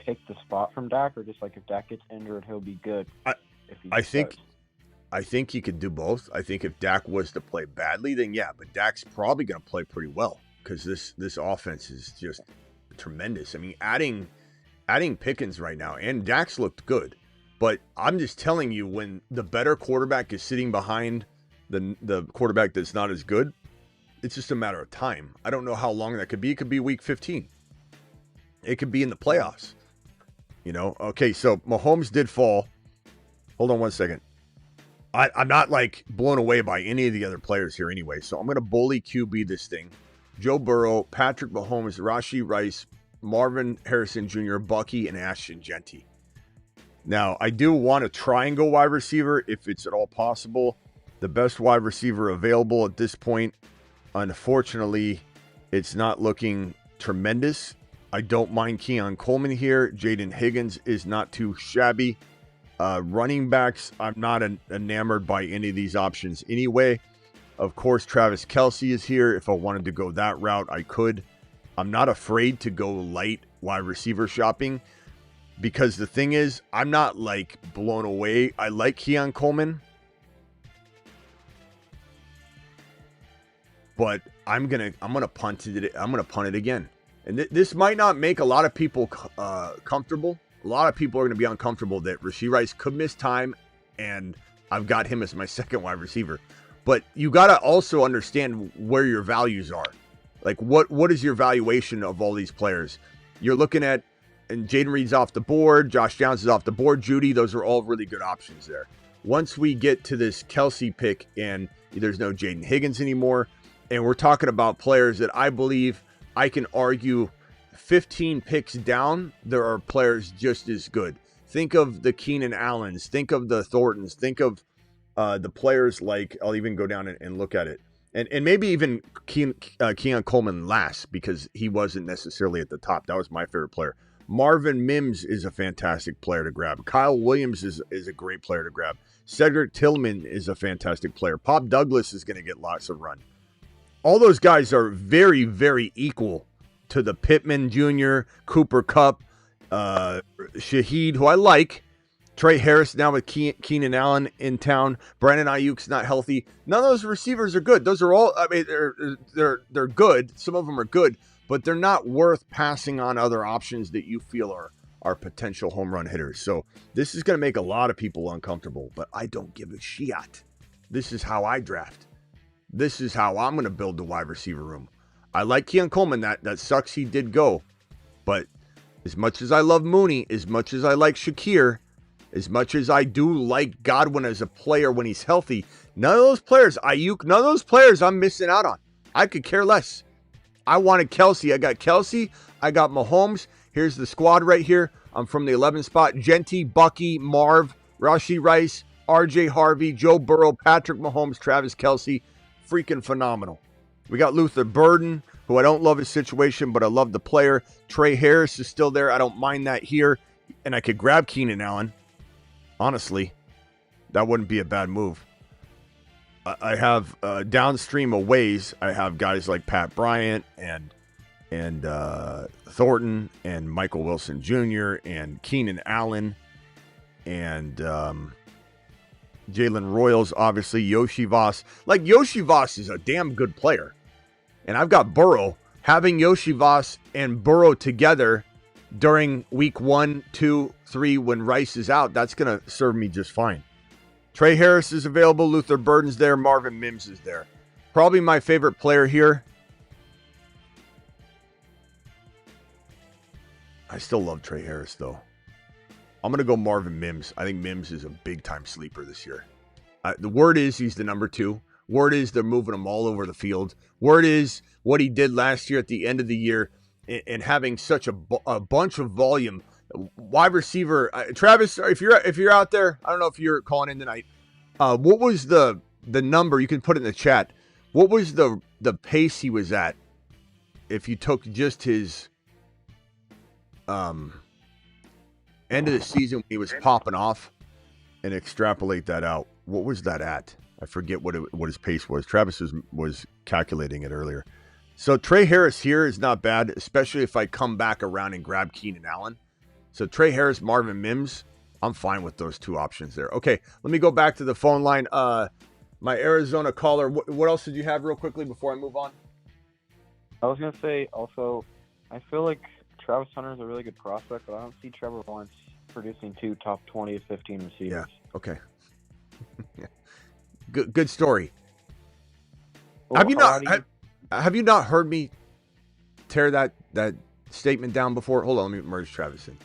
take the spot from Dak, or just if Dak gets injured, he'll be good? I think he could do both. I think if Dak was to play badly, then yeah, but Dak's probably going to play pretty well because this offense is just tremendous. I mean, adding Pickens right now, and Dak's looked good, but I'm just telling you, when the better quarterback is sitting behind the quarterback that's not as good, it's just a matter of time. I don't know how long that could be. It could be week 15. It could be in the playoffs. Okay, so Mahomes did fall. Hold on one second. I'm not blown away by any of the other players here anyway, so I'm going to bully QB this thing. Joe Burrow, Patrick Mahomes, Rashee Rice, Marvin Harrison Jr., Bucky, and Ashton Genty. Now, I do want to try and go wide receiver if it's at all possible. The best wide receiver available at this point, unfortunately, it's not looking tremendous. I don't mind Keon Coleman here. Jaden Higgins is not too shabby. Running backs, I'm not enamored by any of these options anyway. Of course, Travis Kelce is here. If I wanted to go that route, I could. I'm not afraid to go light wide receiver shopping because the thing is, I'm not blown away. I like Keon Coleman, but I'm gonna punt it. I'm gonna punt it again, and this might not make a lot of people comfortable. A lot of people are going to be uncomfortable that Rashee Rice could miss time, and I've got him as my second wide receiver. But you got to also understand where your values are. Like, what is your valuation of all these players? You're looking at, and Jaden Reed's off the board, Josh Downs is off the board, Judy, those are all really good options there. Once we get to this Kelsey pick and there's no Jaden Higgins anymore, and we're talking about players that I believe I can argue 15 picks down, there are players just as good. Think of the Keenan Allens, think of the Thorntons, think of the players like, I'll even go down and look at it. And maybe even Keon Coleman last, because he wasn't necessarily at the top. That was my favorite player. Marvin Mims is a fantastic player to grab. Kyle Williams is a great player to grab. Cedric Tillman is a fantastic player. Pop Douglas is going to get lots of run. All those guys are very, very equal to the Pittman Jr., Cooper Kupp, Shaheed, who I like. Trey Harris now with Keenan Allen in town. Brandon Ayuk's not healthy. None of those receivers are good. Those are all, I mean, they're good. Some of them are good, but they're not worth passing on other options that you feel are potential home run hitters. So this is going to make a lot of people uncomfortable, but I don't give a shit. This is how I draft. This is how I'm going to build the wide receiver room. I like Keon Coleman. That sucks he did go, but as much as I love Mooney, as much as I like Shakir, as much as I do like Godwin as a player when he's healthy, none of those players, Ayuk, none of those players I'm missing out on. I could care less. I wanted Kelsey. I got Kelsey. I got Mahomes. Here's the squad right here. I'm from the 11th spot. Genty, Bucky, Marv, Rashee Rice, RJ Harvey, Joe Burrow, Patrick Mahomes, Travis Kelsey. Freaking phenomenal. We got Luther Burden, who I don't love his situation, but I love the player. Trey Harris is still there. I don't mind that here. And I could grab Keenan Allen. Honestly, that wouldn't be a bad move. I have downstream a ways. I have guys like Pat Bryant and Thornton and Michael Wilson Jr. and Keenan Allen and Jalen Royals, obviously Yoshi Voss. Like, Yoshi Voss is a damn good player, and I've got Burrow. Having Yoshi Voss and Burrow together during week 1, 2, 3 when Rice is out, that's going to serve me just fine. Trey Harris is available. Luther Burden's there. Marvin Mims is there. Probably my favorite player here. I still love Trey Harris, though. I'm going to go Marvin Mims. I think Mims is a big-time sleeper this year. The word is he's the number 2. Word is they're moving him all over the field. Word is what he did last year at the end of the year and having such a bunch of volume. Wide receiver, Travis, if you're out there, I don't know if you're calling in tonight. What was the number? You can put it in the chat. What was the pace he was at if you took just his end of the season when he was popping off and extrapolate that out? What was that at? I forget what his pace was. Travis was calculating it earlier. So Trey Harris here is not bad, especially if I come back around and grab Keenan Allen. So Trey Harris, Marvin Mims, I'm fine with those two options there. Okay, let me go back to the phone line. My Arizona caller, what else did you have real quickly before I move on? I was going to say also, I feel like Travis Hunter is a really good prospect, but I don't see Trevor Lawrence producing 2 top 20 to 15 receivers. Yeah, okay. Good story. Well, have you not heard me tear that statement down before? Hold on, let me merge Travis in.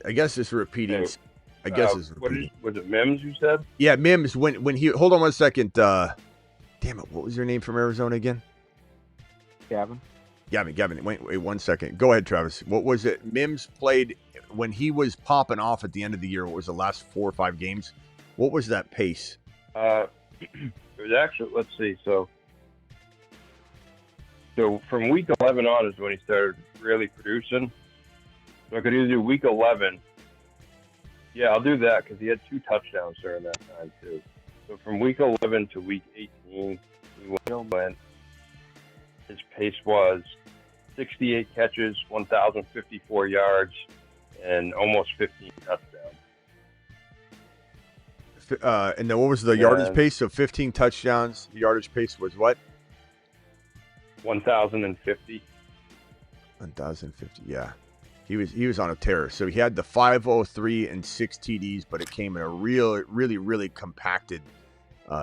I guess it's repeating. I guess it's repeating. Was it Mims you said? Yeah, Mims. When he hold on 1 second. Damn it, what was your name from Arizona again? Gavin. Wait 1 second. Go ahead, Travis. What was it? Mims played when he was popping off at the end of the year. What was the last 4 or 5 games? What was that pace? It was actually, let's see. So from week 11 on is when he started really producing. So I could either do week 11. Yeah, I'll do that because he had 2 touchdowns during that time too. So from week 11 to week 18, his pace was 68 catches, 1,054 yards, and almost 15 touchdowns. And then what was the yardage pace? So 15 touchdowns. The yardage pace was what? 1,050. 1,050, yeah. He was on a tear. So he had the 503 and 6 TDs, but it came in a really compacted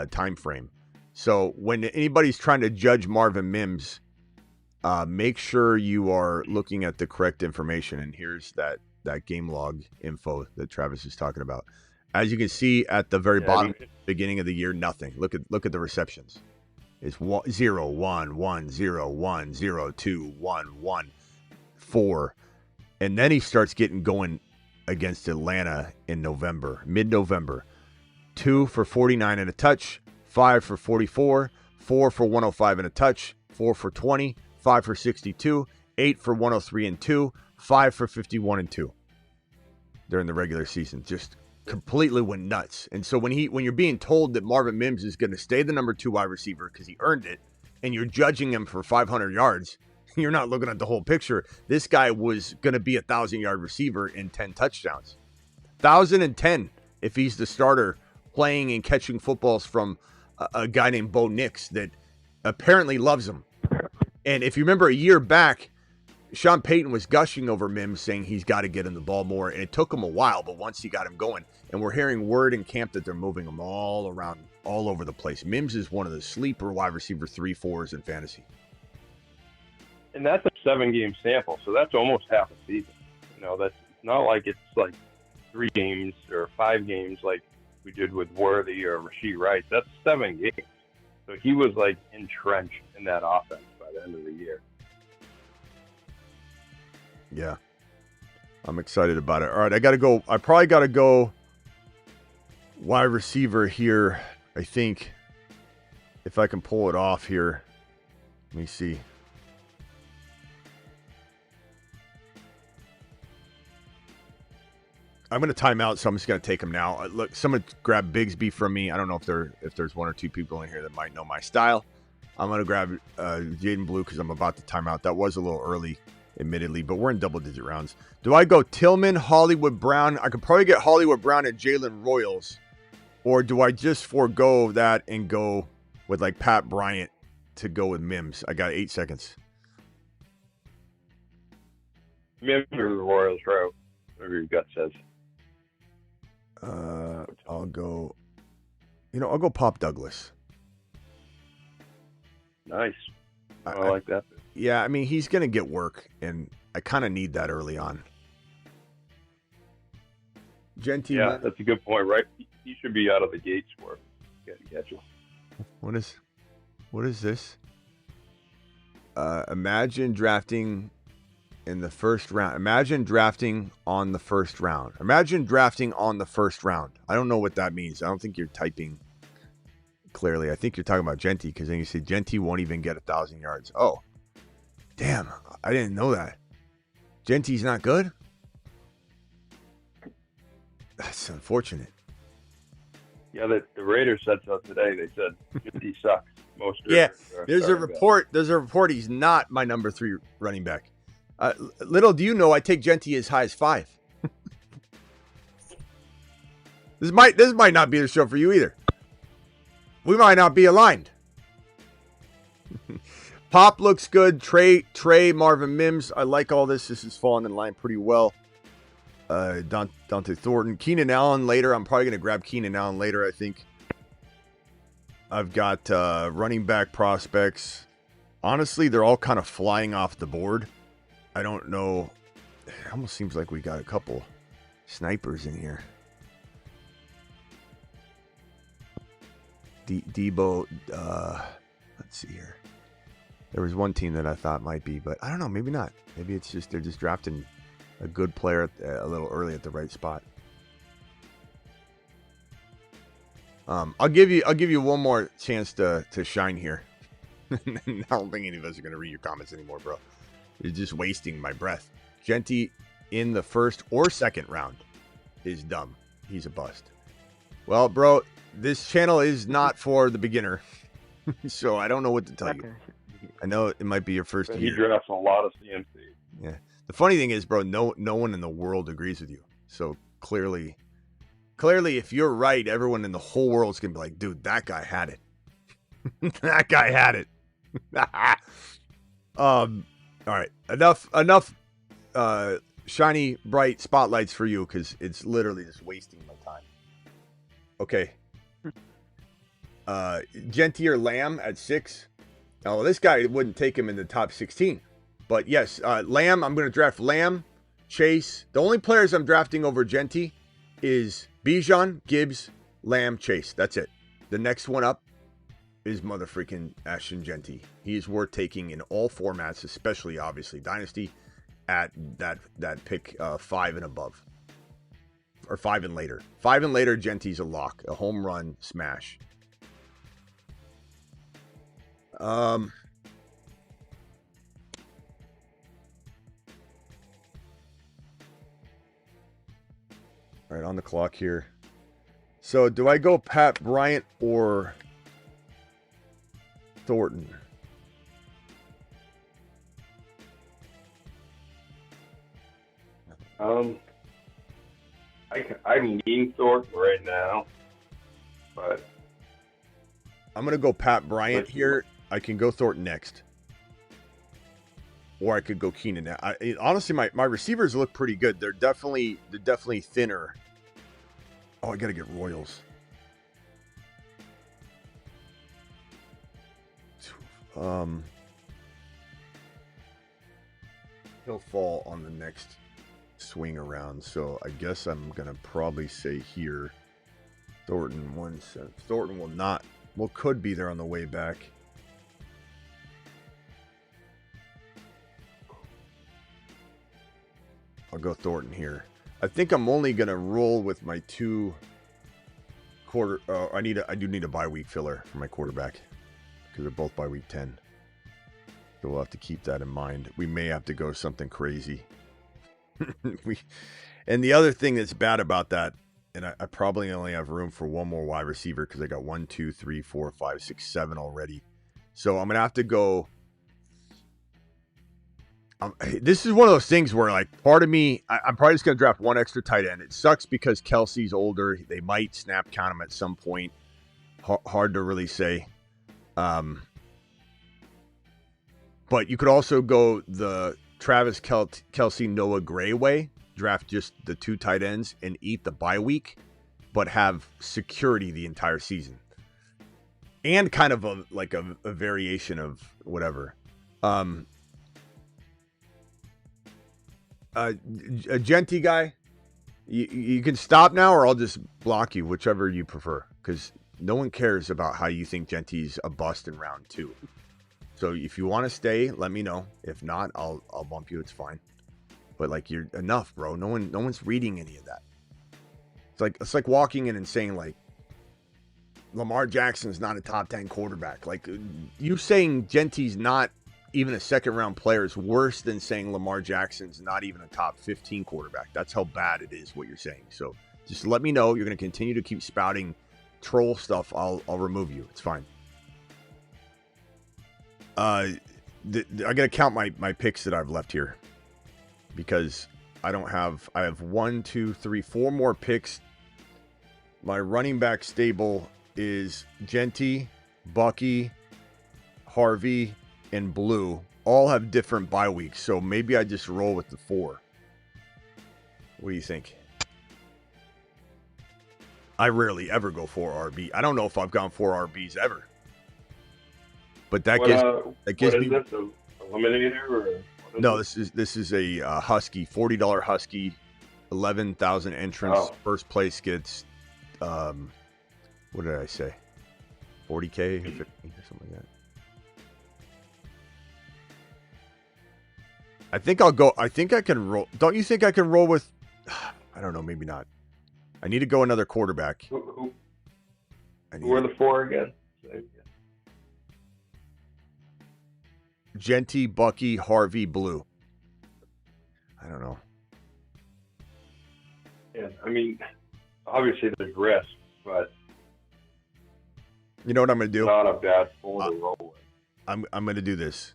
time frame. So when anybody's trying to judge Marvin Mims, make sure you are looking at the correct information. And here's that game log info that Travis is talking about. As you can see at the very bottom, beginning of the year, nothing. Look at the receptions. It's 0, 1, 1, 0, 1, 0, 2, 1, 1, 4. And then he starts getting going against Atlanta in November, mid-November. 2 for 49 and a touch, 5 for 44, 4 for 105 and a touch, 4 for 20, 5 for 62, 8 for 103 and 2, 5 for 51 and 2 during the regular season. Just completely went nuts. And so when you're being told that Marvin Mims is going to stay the number 2 wide receiver because he earned it, and you're judging him for 500 yards, you're not looking at the whole picture. This guy was going to be a 1,000-yard receiver in 10 touchdowns. 1,010 if he's the starter playing and catching footballs from a guy named Bo Nix that apparently loves him. And if you remember a year back, Sean Payton was gushing over Mims, saying he's got to get him the ball more. And it took him a while, but once he got him going, and we're hearing word in camp that they're moving him all around, all over the place. Mims is one of the sleeper wide receiver 3-4s in fantasy. And that's a 7-game sample, so that's almost half a season. That's not like it's like 3 games or 5 games like we did with Worthy or Rashee Rice. That's 7 games. So he was like entrenched in that offense by the end of the year. Yeah. I'm excited about it. All right, I probably got to go wide receiver here, I think, if I can pull it off here. Let me see. I'm going to time out, so I'm just going to take him now. Look, someone grab Bigsby from me. I don't know if there's 1 or 2 people in here that might know my style. I'm going to grab Jaden Blue because I'm about to time out. That was a little early, admittedly, but we're in double-digit rounds. Do I go Tillman, Hollywood Brown? I could probably get Hollywood Brown at Jalen Royals. Or do I just forego that and go with like Pat Bryant to go with Mims? I got 8 seconds. Mims or the Royals route, whatever your gut says. I'll go Pop Douglas. Nice. I like that. Yeah, I mean, he's going to get work, and I kind of need that early on. Genty. Yeah, that's a good point, right? He should be out of the gates for catches. What is this? Imagine drafting in the first round. Imagine drafting on the first round. I don't know what that means. I don't think you're typing clearly. I think you're talking about Genty, because then you say Genty won't even get 1,000 yards. Oh, damn. I didn't know that. Genty's not good? That's unfortunate. Yeah, the Raiders said so today. They said Genty sucks. There's a report he's not my number 3 running back. Little do you know, I take Genty as high as 5. This might not be the show for you either. We might not be aligned. Pop looks good. Trey, Marvin Mims. I like all this. This is falling in line pretty well. Dante Thornton. Keenan Allen later. I'm probably going to grab Keenan Allen later, I think. I've got running back prospects. Honestly, they're all kind of flying off the board. I don't know. It almost seems like we got a couple snipers in here. Debo. Let's see here. There was one team that I thought might be, but I don't know. Maybe not. Maybe it's just they're just drafting a good player a little early at the right spot. I'll give you one more chance to shine here. I don't think any of us are gonna read your comments anymore, bro. You're just wasting my breath. Genty in the first or second round is dumb. He's a bust. Well, bro, this channel is not for the beginner, so I don't know what to tell you. I know it might be your first year. He drafts a lot of CMC. Yeah. The funny thing is, bro, no one in the world agrees with you. So clearly, if you're right, everyone in the whole world's gonna be like, dude, that guy had it. That guy had it. All right. Enough shiny, bright spotlights for you because it's literally just wasting my time. Okay. Genty or Lamb at 6. Oh, this guy wouldn't take him in the top 16. But yes, Lamb, I'm going to draft Lamb, Chase. The only players I'm drafting over Genty is Bijan, Gibbs, Lamb, Chase. That's it. The next one up is motherfreaking Ashton Genty. He is worth taking in all formats, especially obviously Dynasty at that pick 5 and above. Or 5 and later. 5 and later, Genty's a lock. A home run smash. All right, on the clock here. So, do I go Pat Bryant or Thornton? I'm leaning Thornton right now, but I'm gonna go Pat Bryant here. I can go Thornton next, or I could go Keenan. Honestly, my receivers look pretty good. They're definitely thinner. Oh, I gotta get Royals. He'll fall on the next swing around, so I guess I'm gonna probably say here Thornton 1 cent. Thornton will not, well, could be there on the way back. I'll go Thornton here. I think I'm only gonna roll with my 2 quarter. I do need a bye week filler for my quarterback because they're both bye week 10. So we'll have to keep that in mind. We may have to go something crazy. And the other thing that's bad about that, and I probably only have room for one more wide receiver because I got 1, 2, 3, 4, 5, 6, 7 already. So I'm gonna have to go. This is one of those things where, like, part of me, I'm probably just gonna draft one extra tight end. It sucks because Kelsey's older. They might snap count him at some point. Hard to really say. But you could also go the Travis Kelce, Noah Gray way, draft just the 2 tight ends and eat the bye week, but have security the entire season. And kind of a variation of whatever. A Genty guy, you can stop now or I'll just block you, whichever you prefer, because no one cares about how you think Genty's a bust in round 2. So if you want to stay, let me know. If not, I'll bump you. It's fine. But like, you're enough, bro. No one's reading any of that. It's like walking in and saying like Lamar Jackson's not a top 10 quarterback. Like, you saying Genty's not even a second round player is worse than saying Lamar Jackson's not even a top 15 quarterback. That's how bad it is what you're saying. So just let me know. You're going to continue to keep spouting troll stuff. I'll remove you. It's fine. I got to count my picks that I've left here because I have 1, 2, 3, 4 more picks. My running back stable is Genty, Bucky, Harvey, and Blue. All have different bye weeks, so maybe I just roll with the 4. What do you think? I rarely ever go 4 RB. I don't know if I've gone 4 RBs ever. But that gives me. What is this, a eliminator or? No, this is a Husky, $40 Husky, 11,000 entrants. Oh. First place gets, what did I say? 40K or 50 or something like that. I think I'll go. I think I can roll. Don't you think I can roll with? I don't know. Maybe not. I need to go another quarterback. Who are the 4 again? Genty, Bucky, Harvey, Blue. I don't know. Yeah, I mean, obviously there's risk, but you know what I'm going to do? Not a bad 4 to roll with. I'm going to do this.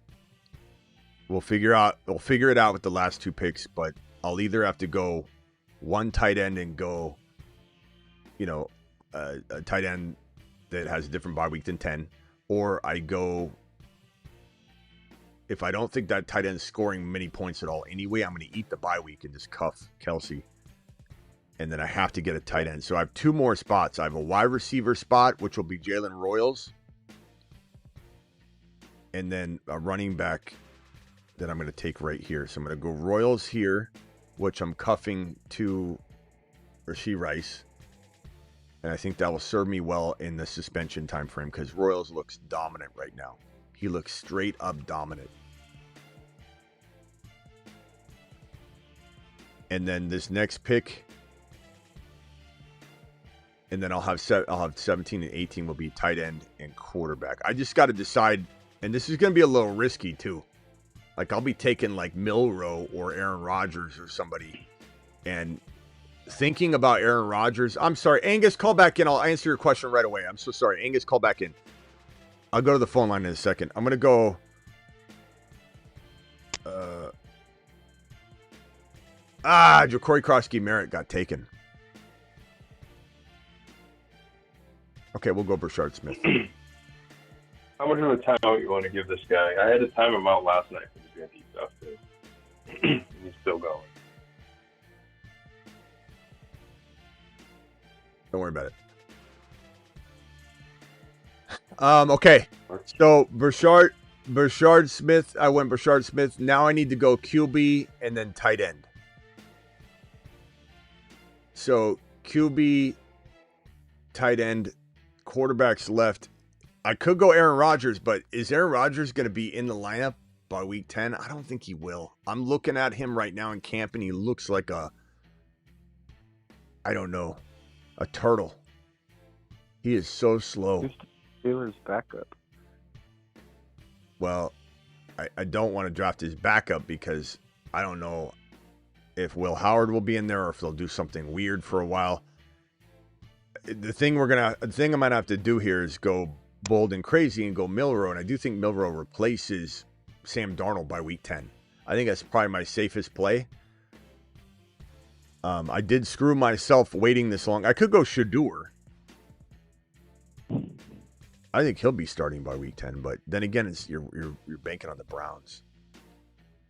We'll figure it out with the last 2 picks, but I'll either have to go 1 tight end and go, a tight end that has a different bye week than 10, or I go if I don't think that tight end's scoring many points at all anyway, I'm going to eat the bye week and just cuff Kelsey. And then I have to get a tight end. So I have 2 more spots. I have a wide receiver spot, which will be Jalen Royals. And then a running back that I'm going to take right here. So I'm going to go Royals here, which I'm cuffing to Rashee Rice. And I think that will serve me well in the suspension time frame because Royals looks dominant right now. He looks straight up dominant. And then this next pick, and then I'll have 17 and 18 will be tight end and quarterback. I just got to decide, and this is going to be a little risky too. Like I'll be taking like Milroe or Aaron Rodgers or somebody, and thinking about Aaron Rodgers. I'm sorry, Angus, call back in. I'll answer your question right away. I'm so sorry, Angus, call back in. I'll go to the phone line in a second. I'm going to go. Ja'Cory Krosky-Merritt got taken. Okay, we'll go Brashard Smith. How much of a timeout you want to give this guy? I had to time him out last night for the GNT stuff, too. And he's still going. Don't worry about it. Okay. So Brashard Smith. I went Brashard Smith. Now I need to go QB and then tight end. So QB, tight end, quarterbacks left. I could go Aaron Rodgers, but is Aaron Rodgers going to be in the lineup by week 10? I don't think he will. I'm looking at him right now in camp, and he looks like a turtle. He is so slow. Steelers backup. Well, I don't want to draft his backup because I don't know if Will Howard will be in there or if they'll do something weird for a while. The thing I might have to do here is go bold and crazy and go Milroe, and I do think Milroe replaces Sam Darnold by week 10. I think that's probably my safest play. I did screw myself waiting this long. I could go Shador. I think he'll be starting by week 10, but then again, it's you're banking on the Browns.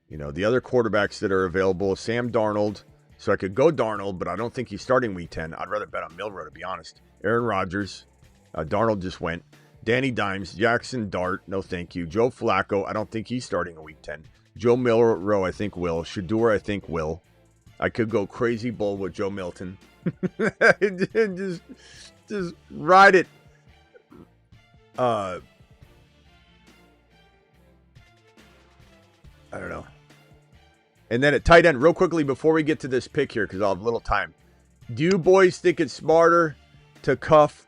You know, the other quarterbacks that are available, Sam Darnold. So I could go Darnold, but I don't think he's starting week 10. I'd rather bet on Milroe, to be honest. Aaron Rodgers. Darnold just went. Danny Dimes. Jackson Dart. No, thank you. Joe Flacco. I don't think he's starting in week 10. Joe Milroe, I think, will. Shador, I think, will. I could go crazy bull with Joe Milton. just ride it. I don't know. And then at tight end, real quickly before we get to this pick here, because I'll have little time. Do you boys think it's smarter to cuff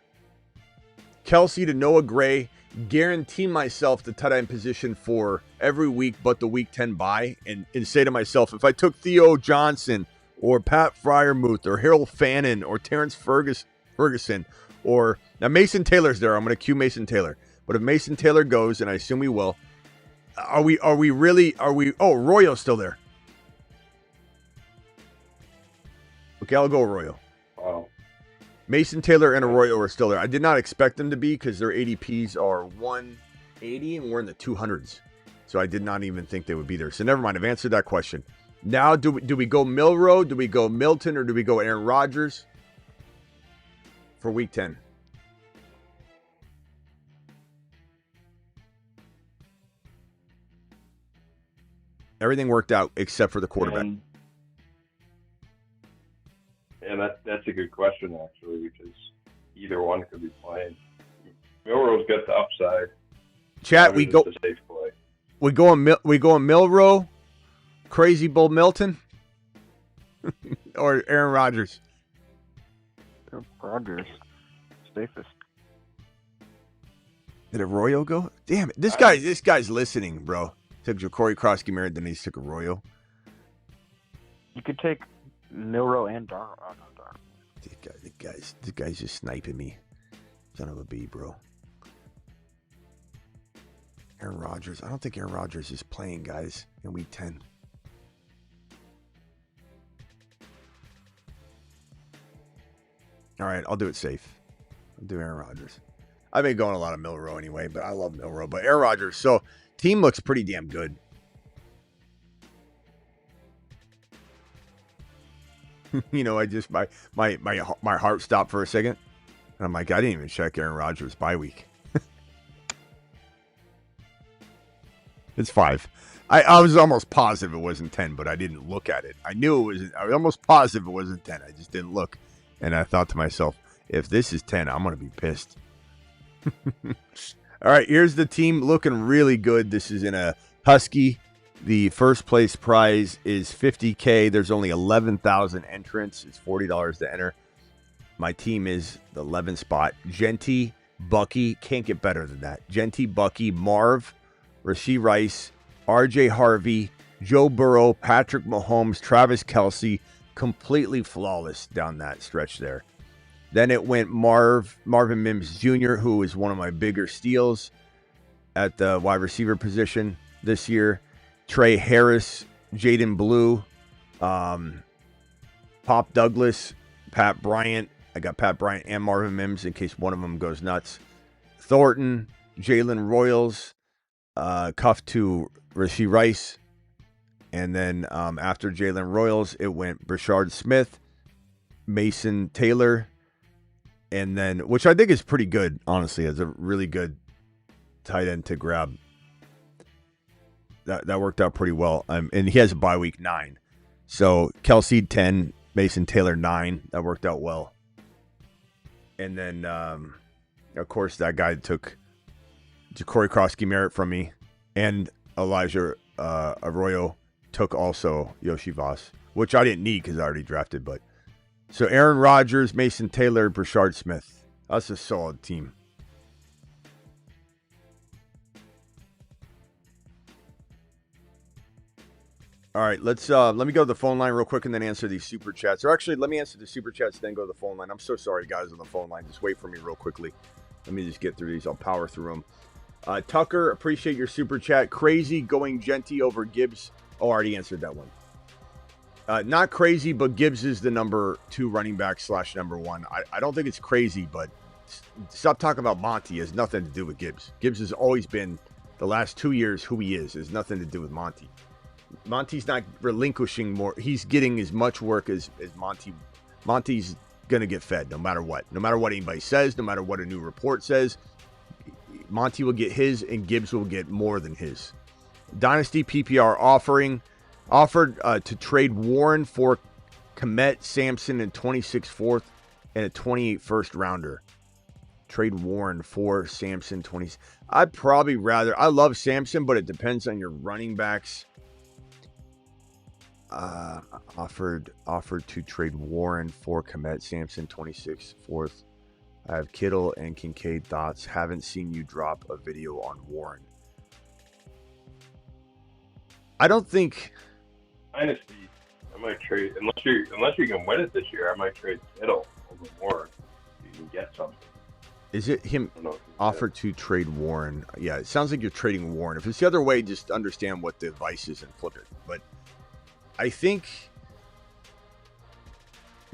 Kelsey to Noah Gray, guarantee myself the tight end position for every week but the week 10 bye, and say to myself, if I took Theo Johnson or Pat Freiermuth or Harold Fannin or Terrence Ferguson or now Mason Taylor's there. I'm going to cue Mason Taylor. But if Mason Taylor goes, and I assume we will, are we Royo's still there. Okay, I'll go Arroyo. Wow. Mason Taylor and Arroyo are still there. I did not expect them to be because their ADPs are 180 and we're in the 200s. So I did not even think they would be there. So never mind. I've answered that question. Now, do we go Milroe? Do we go Milton? Or do we go Aaron Rodgers for week 10? Everything worked out except for the quarterback. And that's a good question, actually, because either one could be playing. Milroe's got the upside. Chat, we go. The safe play. We going Milroe, Crazy Bull Milton, or Aaron Rodgers. Rodgers, safest. Did Arroyo go? Damn it! This guy's listening, bro. Took Ja'Cory Krosky-Merritt, then he took Arroyo. You could take Milroe and Darnold. Oh, no, Darnold. This guy's just sniping me. Son of a bee, bro. Aaron Rodgers. I don't think Aaron Rodgers is playing, guys, in week 10. All right, I'll do it safe. I'll do Aaron Rodgers. I've been going a lot of Milrow anyway, but I love Milrow. But Aaron Rodgers, so team looks pretty damn good. You know, I just my heart stopped for a second, and I'm like, I didn't even check Aaron Rodgers' bye week. It's 5. I was almost positive it wasn't 10, but I didn't look at it. I knew it wasn't. I was almost positive it wasn't 10. I just didn't look, and I thought to myself, if this is 10, I'm gonna be pissed. All right, here's the team looking really good. This is in a Husky. The first place prize is $50K. There's only 11,000 entrants. It's $40 to enter. My team is the 11th spot. Genty, Bucky, can't get better than that. Genty, Bucky, Marv, Rashee Rice, RJ Harvey, Joe Burrow, Patrick Mahomes, Travis Kelce, completely flawless down that stretch there. Then it went Marvin Mims Jr., who is one of my bigger steals at the wide receiver position this year. Trey Harris, Jaden Blue, Pop Douglas, Pat Bryant. I got Pat Bryant and Marvin Mims in case one of them goes nuts. Thornton, Jalen Royals, cuffed to Rashee Rice. And then after Jalen Royals, it went Brashard Smith, Mason Taylor, and then, which I think is pretty good, honestly. It's a really good tight end to grab. That worked out pretty well. And he has a bye week 9. So Kelce 10, Mason Taylor 9. That worked out well. And then, of course, that guy took Corey Krosky-Merritt from me. And Elijah Arroyo took also Yoshi Voss, which I didn't need because I already drafted. But so Aaron Rodgers, Mason Taylor, Brashard Smith. That's a solid team. All right, let me go to the phone line real quick and then answer these super chats. Or actually, let me answer the super chats, then go to the phone line. I'm so sorry, guys, on the phone line. Just wait for me real quickly. Let me just get through these. I'll power through them. Tucker, appreciate your super chat. Crazy going Genty over Gibbs. Oh, I already answered that one. Not crazy, but Gibbs is the number 2 running back / number 1. I don't think it's crazy, but stop talking about Monty. It has nothing to do with Gibbs. Gibbs has always been, the last 2 years, who he is. It has nothing to do with Monty. Monty's not relinquishing more. He's getting as much work as Monty. Monty's going to get fed no matter what. No matter what anybody says, no matter what a new report says, Monty will get his and Gibbs will get more than his. Dynasty PPR offered to trade Warren for Komet, Sampson, and 26 fourth and a 28 first rounder. Trade Warren for Sampson, 20. I'd probably rather. I love Sampson, but it depends on your running backs. Offered to trade Warren for Komet, Sampson, 26 fourth. I have Kittle and Kincaid thoughts. Haven't seen you drop a video on Warren. I don't think. Dynasty, I might trade unless you can win it this year. I might trade Kittle over Warren. You can get something. Is it him offered to trade Warren? Yeah, it sounds like you're trading Warren. If it's the other way, just understand what the advice is and flip it. But I think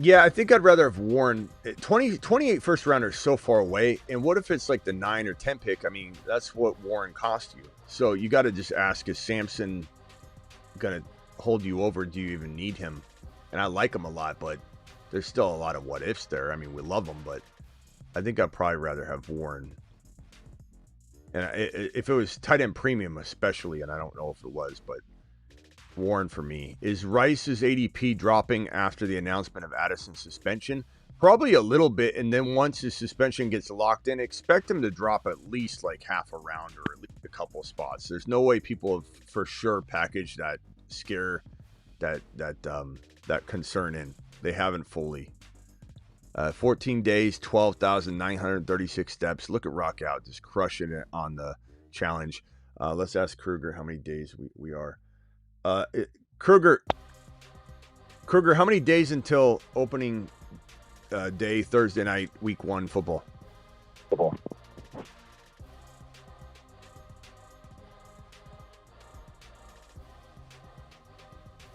I'd rather have Warren. 28 first rounders so far away. And what if it's like the 9 or 10 pick? I mean, that's what Warren cost you. So you got to just ask, is Sampson going to hold you over? Do you even need him? And I like him a lot, but there's still a lot of what ifs there. I mean, we love him, but I think I'd probably rather have Warren. And if it was tight end premium, especially, and I don't know if it was, but Warren for me. Is Rice's ADP dropping after the announcement of Addison's suspension? Probably a little bit, and then once his suspension gets locked in, expect him to drop at least like half a round or at least a couple of spots. There's no way people have for sure packaged that scare, that concern in. They haven't fully. 14 days, 12,936 steps. Look at Rock Out, just crushing it on the challenge. Let's ask Kruger how many days we are. Kruger, how many days until opening day, Thursday night, week 1 football? We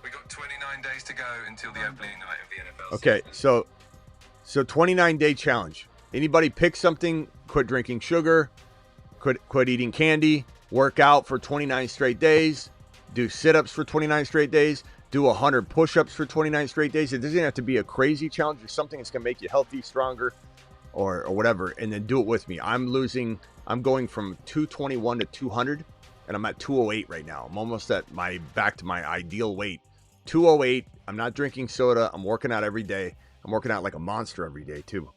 got 29 days to go until the opening night of the NFL season. Okay, so 29-day challenge. Anybody pick something quit drinking sugar, quit eating candy, work out for 29 straight days, do sit-ups for 29 straight days, do 100 push-ups for 29 straight days. It doesn't have to be a crazy challenge or something that's going to make you healthy, stronger, or whatever, and then do it with me. I'm going from 221 to 200, and I'm at 208 right now. I'm almost at back to my ideal weight. 208. I'm not drinking soda. I'm working out every day. I'm working out like a monster every day too.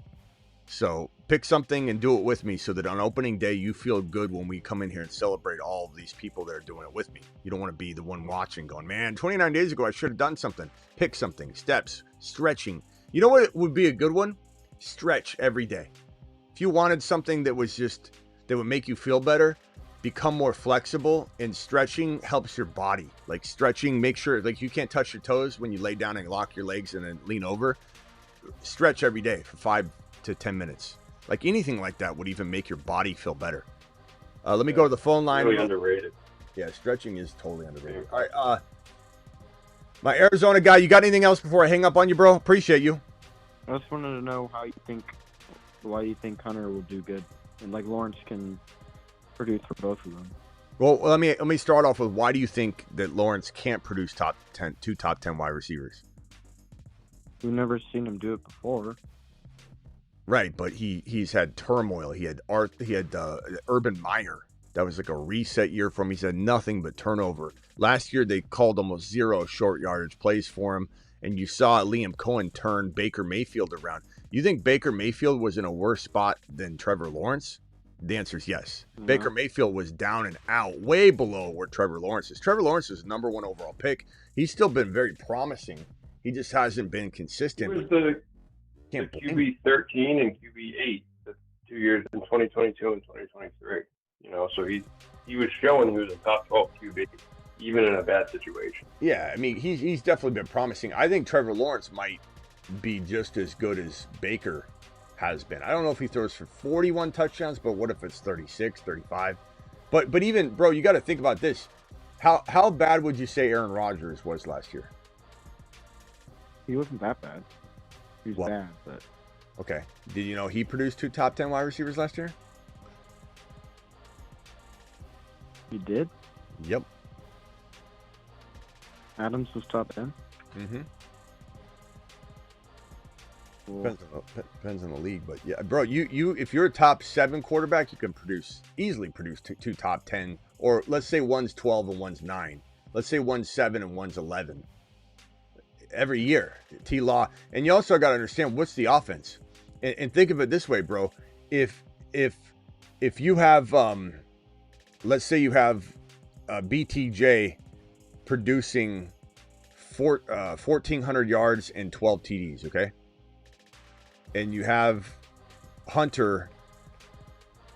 So pick something and do it with me so that on opening day, you feel good when we come in here and celebrate all of these people that are doing it with me. You don't want to be the one watching going, man, 29 days ago, I should have done something. Pick something, steps, stretching. You know what would be a good one? Stretch every day. If you wanted something that was that would make you feel better, become more flexible, and stretching helps your body. Like stretching, make sure like you can't touch your toes when you lay down and lock your legs and then lean over. Stretch every day for 5 to 10 minutes. Like anything like that would even make your body feel better. Let me go to the phone line. Really underrated. Yeah, stretching is totally underrated. All right, my Arizona guy, you got anything else before I hang up on you, bro? Appreciate you. I just wanted to know why you think Hunter will do good, and like Lawrence can produce for both of them. Well, let me start off with why do you think that Lawrence can't produce two top 10 wide receivers? We've never seen him do it before. Right, but he's had turmoil. He had Urban Meyer. That was like a reset year for him. He's had nothing but turnover. Last year they called almost 0 short yardage plays for him, and you saw Liam Cohen turn Baker Mayfield around. You think Baker Mayfield was in a worse spot than Trevor Lawrence? The answer is yes. Mm-hmm. Baker Mayfield was down and out, way below where Trevor Lawrence is. Trevor Lawrence is number 1 overall pick. He's still been very promising. He just hasn't been consistent. He was the QB 13 and QB 8 the 2 years in 2022 and 2023. You know, so he was showing he was a top 12 QB, even in a bad situation. Yeah, I mean, he's definitely been promising. I think Trevor Lawrence might be just as good as Baker has been. I don't know if he throws for 41 touchdowns, but what if it's 36, 35? But even, bro, you got to think about this. How bad would you say Aaron Rodgers was last year? He wasn't that bad. He was bad, but... Okay. Did you know he produced 2 top 10 wide receivers last year? He did? Yep. Adams was top 10? Mm-hmm. Cool. Depends on the league, but yeah, bro, you if you're a top 7 quarterback, you can easily produce two top 10, or let's say one's 12 and one's 9. Let's say one's 7 and one's 11. Every year, T-Law. And you also got to understand what's the offense. And think of it this way, bro. If you have, let's say you have BTJ producing 1,400 yards and 12 TDs, okay? And you have Hunter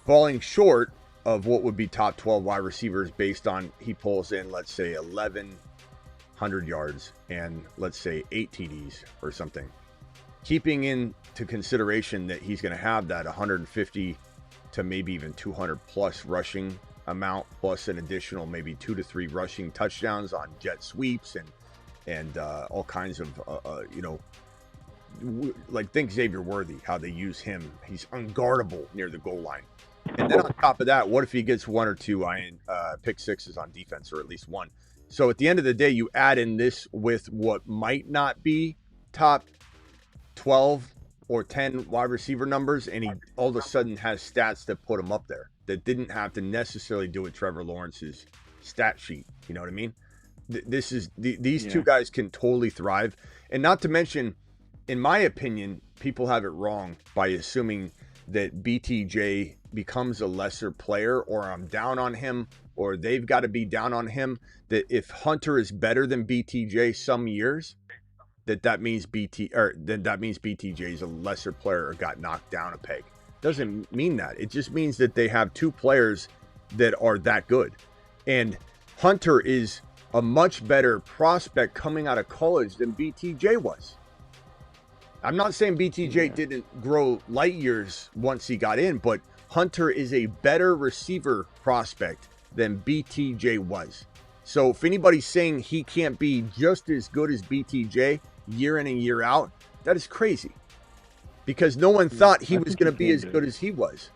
falling short of what would be top 12 wide receivers based on he pulls in, let's say, 1,100 yards and let's say 8 TDs or something. Keeping into consideration that he's going to have that 150 to maybe even 200 plus rushing amount, plus an additional maybe 2 to 3 rushing touchdowns on jet sweeps and all kinds of, like think Xavier Worthy, how they use him. He's unguardable near the goal line. And then on top of that, what if he gets 1 or 2 pick sixes on defense, or at least 1? So at the end of the day, you add in this with what might not be top 12 or 10 wide receiver numbers, and he all of a sudden has stats that put him up there that didn't have to necessarily do with Trevor Lawrence's stat sheet. You know what I mean? These two guys can totally thrive. And not to mention, in my opinion, people have it wrong by assuming that BTJ becomes a lesser player, or I'm down on him, or they've got to be down on him. That if Hunter is better than BTJ some years, that means BTJ is a lesser player or got knocked down a peg. Doesn't mean that. It just means that they have 2 players that are that good. And Hunter is a much better prospect coming out of college than BTJ was. I'm not saying BTJ didn't grow light years once he got in, but Hunter is a better receiver prospect than BTJ was. So if anybody's saying he can't be just as good as BTJ year in and year out, that is crazy. Because no one thought he was going to be as good as he was.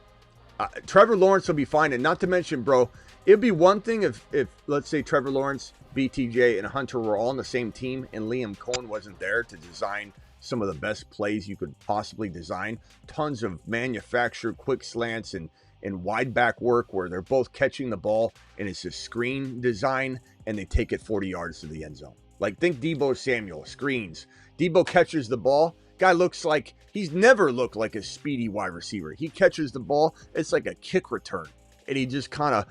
Trevor Lawrence will be fine. And not to mention, bro, it'd be one thing if let's say Trevor Lawrence, BTJ, and Hunter were all on the same team and Liam Cohen wasn't there to design some of the best plays you could possibly design. Tons of manufactured quick slants and wide back work where they're both catching the ball and it's a screen design and they take it 40 yards to the end zone. Like, think Deebo Samuel, screens. Deebo catches the ball. Guy looks like he's never looked like a speedy wide receiver. He catches the ball. It's like a kick return. And he just kind of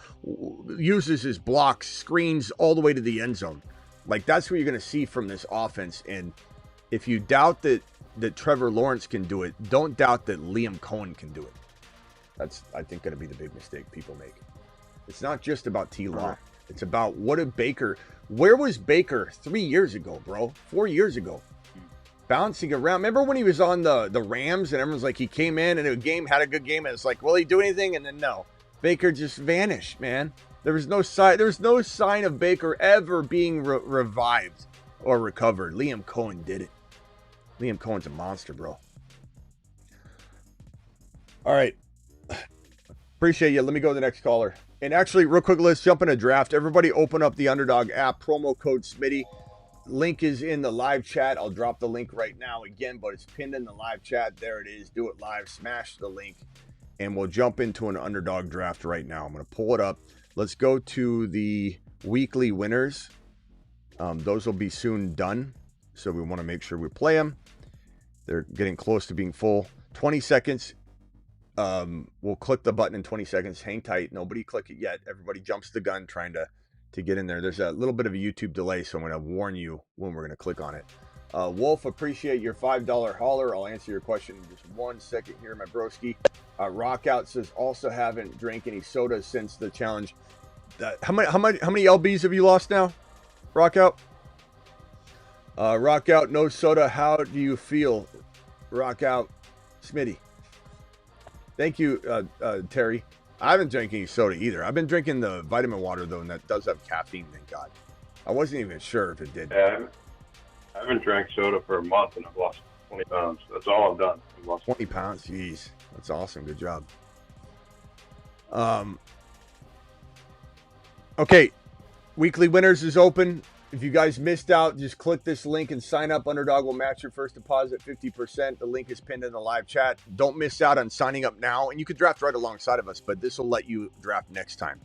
uses his blocks, screens all the way to the end zone. Like, that's what you're going to see from this offense. And if you doubt that Trevor Lawrence can do it, don't doubt that Liam Cohen can do it. That's, I think, going to be the big mistake people make. It's not just about T-Law. It's about where was Baker 3 years ago, bro? 4 years ago. Bouncing around. Remember when he was on the Rams and everyone's like, he came in and had a good game and it's like, will he do anything? And then no. Baker just vanished, man. There was no sign of Baker ever being revived or recovered. Liam Cohen did it. Liam Cohen's a monster, bro. All right. Appreciate you. Let me go to the next caller. And actually, real quick, let's jump in a draft. Everybody open up the Underdog app. Promo code Smitty. Link is in the live chat. I'll drop the link right now again, but it's pinned in the live chat. There it is. Do it live. Smash the link. And we'll jump into an Underdog draft right now. I'm going to pull it up. Let's go to the weekly winners. Those will be soon done. So we want to make sure we play them. They're getting close to being full. 20 seconds. We'll click the button in 20 seconds. Hang tight. Nobody click it yet. Everybody jumps the gun trying to get in there. There's a little bit of a YouTube delay, so I'm going to warn you when we're going to click on it. Wolf, appreciate your $5 hauler. I'll answer your question in just 1 second here, my broski. Rockout says also haven't drank any soda since the challenge. How many LBs have you lost now, Rockout? Rockout, no soda. How do you feel, Rockout? Smitty. Thank you, Terry. I haven't drank any soda either. I've been drinking the vitamin water, though, and that does have caffeine, thank God. I wasn't even sure if it did. Yeah, I haven't drank soda for a month, and I've lost 20 pounds. That's all I've done. I've lost 20 pounds? Jeez. That's awesome. Good job. Okay. Weekly winners is open. If you guys missed out, just click this link and sign up. Underdog will match your first deposit 50%. The link is pinned in the live chat. Don't miss out on signing up now. And you can draft right alongside of us, but this will let you draft next time.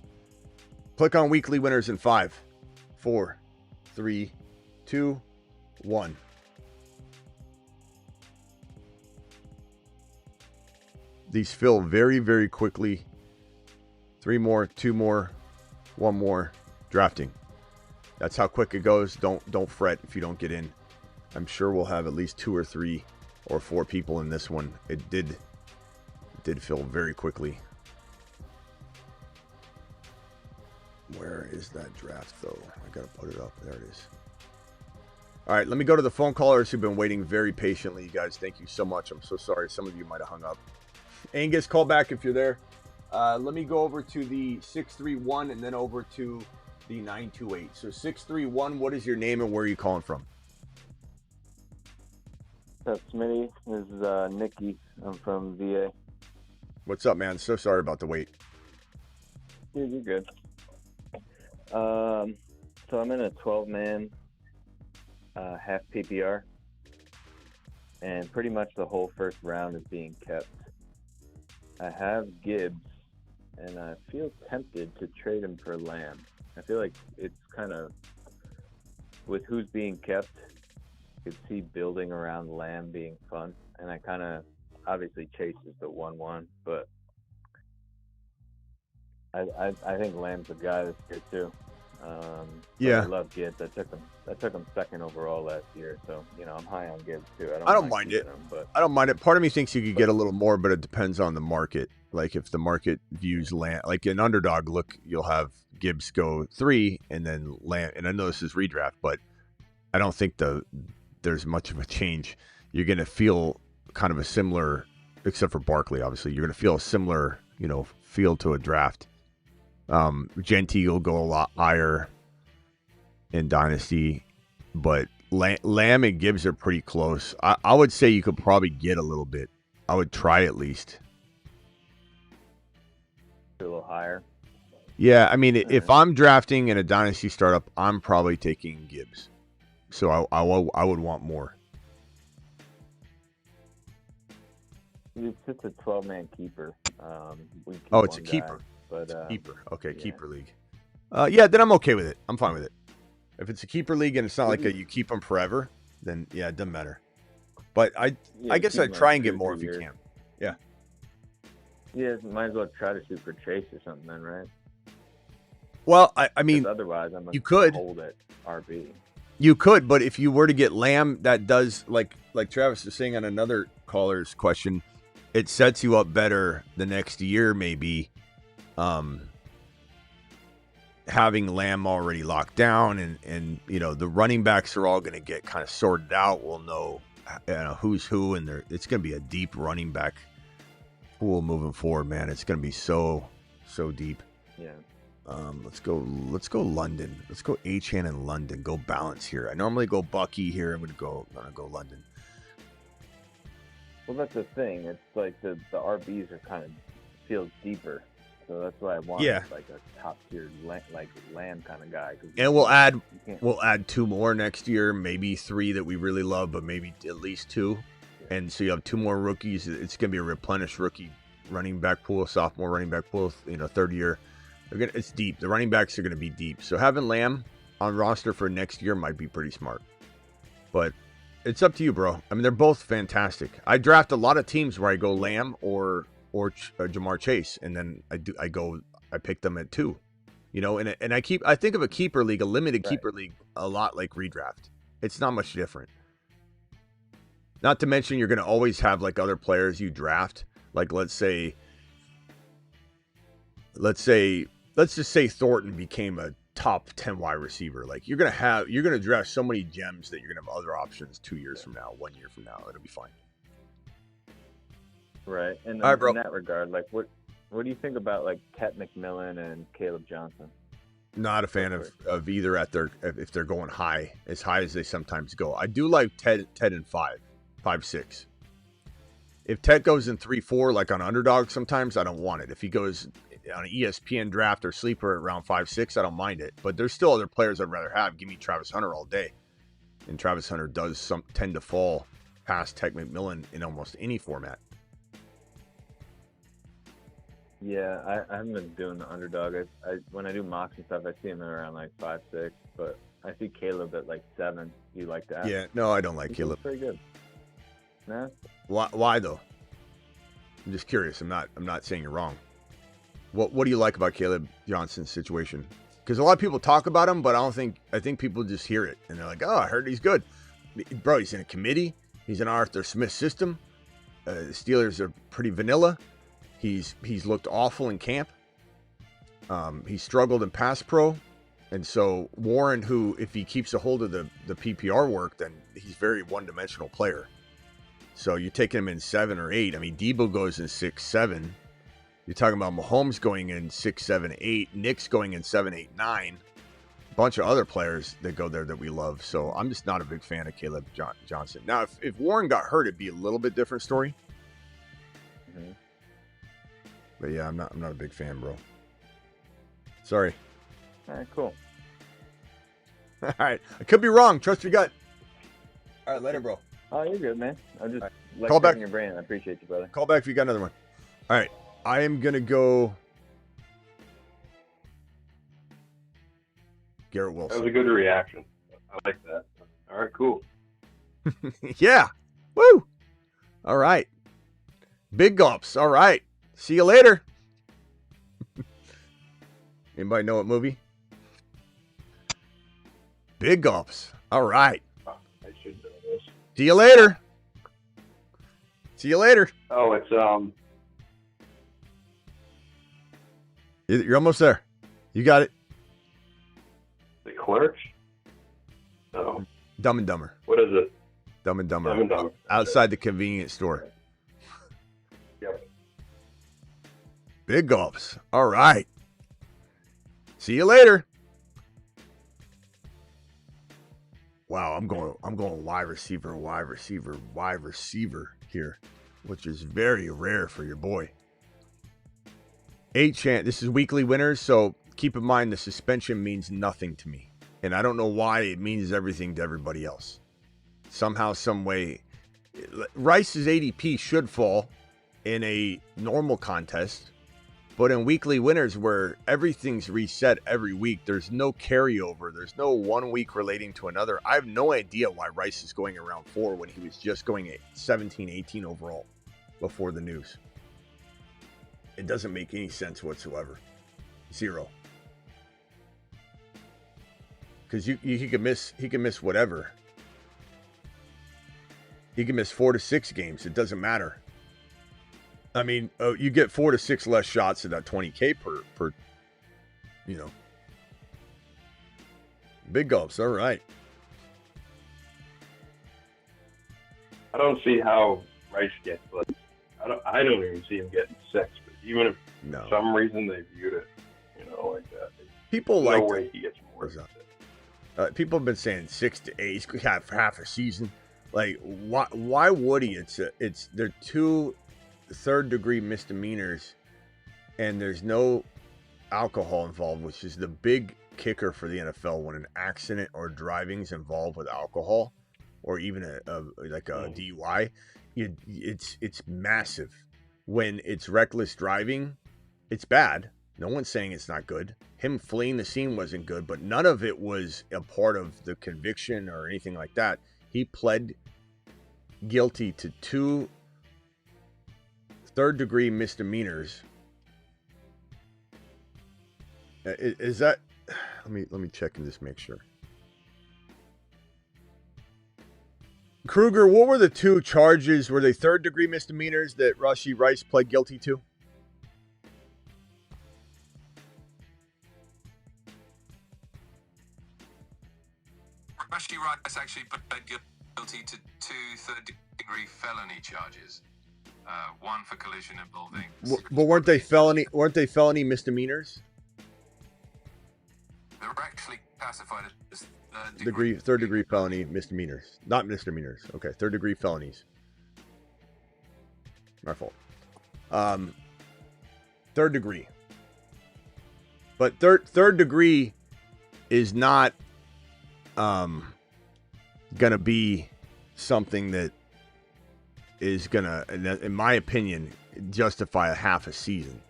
Click on weekly winners in 5, 4, 3, 2, 1. These fill very, very quickly. 3 more, 2 more, 1 more. Drafting. That's how quick it goes. Don't fret if you don't get in. I'm sure we'll have at least 2 or 3 or 4 people in this one. It did fill very quickly. Where is that draft though? I gotta put it up. There it is. All right, let me go to the phone callers who've been waiting very patiently. You guys, thank you so much. I'm so sorry. Some of you might have hung up. Angus, call back if you're there. Let me go over to the 631 and then over to the 928. So 631, what is your name and where are you calling from? What's up, Smitty? This is Nikki. I'm from VA. What's up, man? So sorry about the wait. Dude, you're good. So I'm in a 12-man half PPR, and pretty much the whole first round is being kept. I have Gibbs, and I feel tempted to trade him for Lamb. I feel like it's kind of, with who's being kept, you could see building around Lamb being fun. And I kind of, obviously Chase is the 1-1, but I think Lamb's a guy this year too. Yeah. I love Gibbs. I took him second overall last year, so I'm high on Gibbs too. I don't mind it. I don't mind it. Part of me thinks you could get a little more, but it depends on the market. Like if the market views Lamb, like an underdog look, you'll have Gibbs go 3 and then Lamb. And I know this is redraft, but I don't think there's much of a change. You're going to feel kind of a similar, except for Barkley, obviously. You're going to feel a similar, feel to a draft. Genty will go a lot higher in Dynasty, but Lamb and Gibbs are pretty close. I would say you could probably get a little bit. I would try at least. a little higher. Yeah, I mean, if I'm drafting in a dynasty startup, I'm probably taking Gibbs. So I would want more. It's just a 12-man keeper. We keep Oh, it's a one keeper. guy, but Keeper. Okay, yeah. keeper league. Yeah, then I'm okay with it. I'm fine with it. If it's a keeper league and it's not like you keep them forever, then yeah, it doesn't matter. But I guess keep I'd him try like and get 2 or more 3 if you years. can. Yeah. Yeah, might as well try to shoot for Chase or something then, right? Well, I mean, 'Cause otherwise I'm you could hold at RB. You could, but if you were to get Lamb, that does like Travis was saying on another caller's question, it sets you up better the next year, maybe. Having Lamb already locked down, and the running backs are all going to get kind of sorted out. We'll know who's who, and it's going to be a deep running back pool moving forward, man. It's going to be so deep. Yeah. Let's go London. Let's go H-Han and London. Go balance here. I normally go Bucky here. I'm gonna go London. Well, that's the thing. It's like the RBs are kind of feels deeper, so that's why I want like a top tier like Lamb kind of guy. And we'll add 2 more next year, maybe 3 that we really love, but maybe at least 2. Yeah. And so you have 2 more rookies. It's gonna be a replenished rookie running back pool, sophomore running back pool. Third year. It's deep. The running backs are going to be deep. So having Lamb on roster for next year might be pretty smart. But it's up to you, bro. I mean, they're both fantastic. I draft a lot of teams where I go Lamb or Jamar Chase, and then I pick them at 2. And I think of a keeper league, a limited keeper league, a lot like redraft. It's not much different. Not to mention you're going to always have like other players you draft. Like let's just say Thornton became a top 10 wide receiver. Like you're gonna draft so many gems that you're gonna have other options 2 years from now, 1 year from now. It'll be fine. Right. And all right, bro. In that regard, like what do you think about like Ted McMillan and Caleb Johnson? Not a fan of either if they're going high as they sometimes go. I do like Ted in 5.6. If Ted goes in 3.4, like on underdog, sometimes I don't want it. If he goes on an ESPN draft or sleeper around 5.6, I don't mind it. But there's still other players I'd rather have. Give me Travis Hunter all day. And Travis Hunter does tend to fall past Ted McMillan in almost any format. Yeah, I haven't been doing the underdog. I when I do mocks and stuff, I see him around like 5.6, but I see Caleb at like 7. Do you like that? Yeah, no, I don't like Caleb. Pretty good. No? Why though? I'm just curious. I'm not saying you're wrong. What do you like about Caleb Johnson's situation? Because a lot of people talk about him, but I think people just hear it and they're like, oh, I heard he's good. Bro, he's in a committee. He's in Arthur Smith's system. The Steelers are pretty vanilla. He's looked awful in camp. He struggled in pass pro. And so Warren, who, if he keeps a hold of the PPR work, then he's very one-dimensional player. So you're taking him in 7 or 8. I mean, Debo goes in 6, 7. You're talking about Mahomes going in 6, 7, 8. Nick's going in 7, 8, 9. A bunch of other players that go there that we love. So I'm just not a big fan of Caleb Johnson. Now, if Warren got hurt, it'd be a little bit different story. Mm-hmm. But yeah, I'm not a big fan, bro. Sorry. All right, cool. All right. I could be wrong. Trust your gut. All right, later, bro. Oh, you're good, man. I'm just Call back. your brain. I appreciate you, brother. Call back if you got another one. All right. I am going to go Garrett Wilson. That was a good reaction. I like that. All right, cool. Yeah. Woo. All right. Big gulps. All right. See you later. Anybody know what movie? Big gulps. All right. Oh, I should know this. See you later. See you later. Oh, it's You're almost there. You got it. The Clerks. No. Dumb and Dumber. What is it? Dumb and Dumber. Dumb and Dumber. Outside the convenience store. Yep. Big gulps. All right. See you later. Wow, I'm going wide receiver here, which is very rare for your boy. This is weekly winners, so keep in mind the suspension means nothing to me. And I don't know why it means everything to everybody else. Somehow, some way, Rice's ADP should fall in a normal contest. But in weekly winners where everything's reset every week, there's no carryover. There's no 1 week relating to another. I have no idea why Rice is going around 4 when he was just going at 17, 18 overall before the news. It doesn't make any sense whatsoever. 0. Because he could miss whatever. He can miss 4 to 6 games. It doesn't matter. I mean, you get 4 to 6 less shots at that 20K per. Big gulps. All right. I don't see how Rice gets like. I don't even see him getting 6. But even if for some reason they viewed it, like that, people no like way he gets more. Than 6. People have been saying 6 to 8. He's going to have half a season. Like, why would he? They're 2 third-degree misdemeanors, and there's no alcohol involved, which is the big kicker for the NFL when an accident or driving's involved with alcohol, or even a DUI. It's massive. When it's reckless driving, it's bad. No one's saying it's not good. Him fleeing the scene wasn't good, but none of it was a part of the conviction or anything like that. He pled guilty to 2 third-degree misdemeanors. Is that? Let me check and just make sure. Kruger, what were the 2 charges? Were they third-degree misdemeanors that Rashee Rice pled guilty to? Rashee Rice actually pled guilty to 2 third-degree felony charges. 1 for collision involving. But weren't they felony misdemeanors? They were actually classified as third-degree felony misdemeanors, not misdemeanors. Okay, third-degree felonies. My fault. Third degree. But third degree is not gonna be something that is gonna, in my opinion, justify a half a season.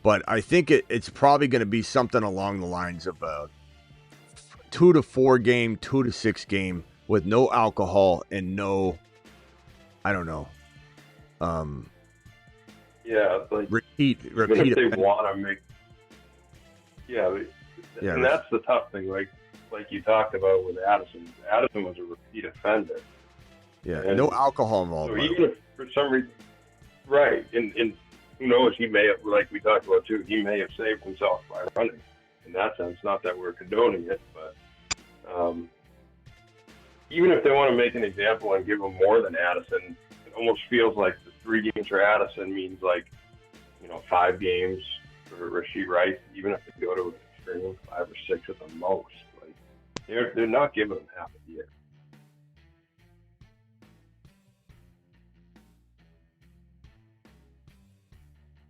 But I think it's probably gonna be something along the lines of a 2 to 4 game, 2 to 6 game with no alcohol and no, I don't know. Yeah, like repeat. If they want to make, and that's the tough thing. Like you talked about with Addison. Addison was a repeat offender. Yeah, and no alcohol involved. So even if for some reason, right, and who knows, he may have, like we talked about too, he may have saved himself by running. In that sense, not that we're condoning it, but even if they want to make an example and give him more than Addison, it almost feels like the 3 games for Addison means 5 games for Rashee Rice, even if they go to an extreme 5 or 6 at the most. Like they're not giving him half a year.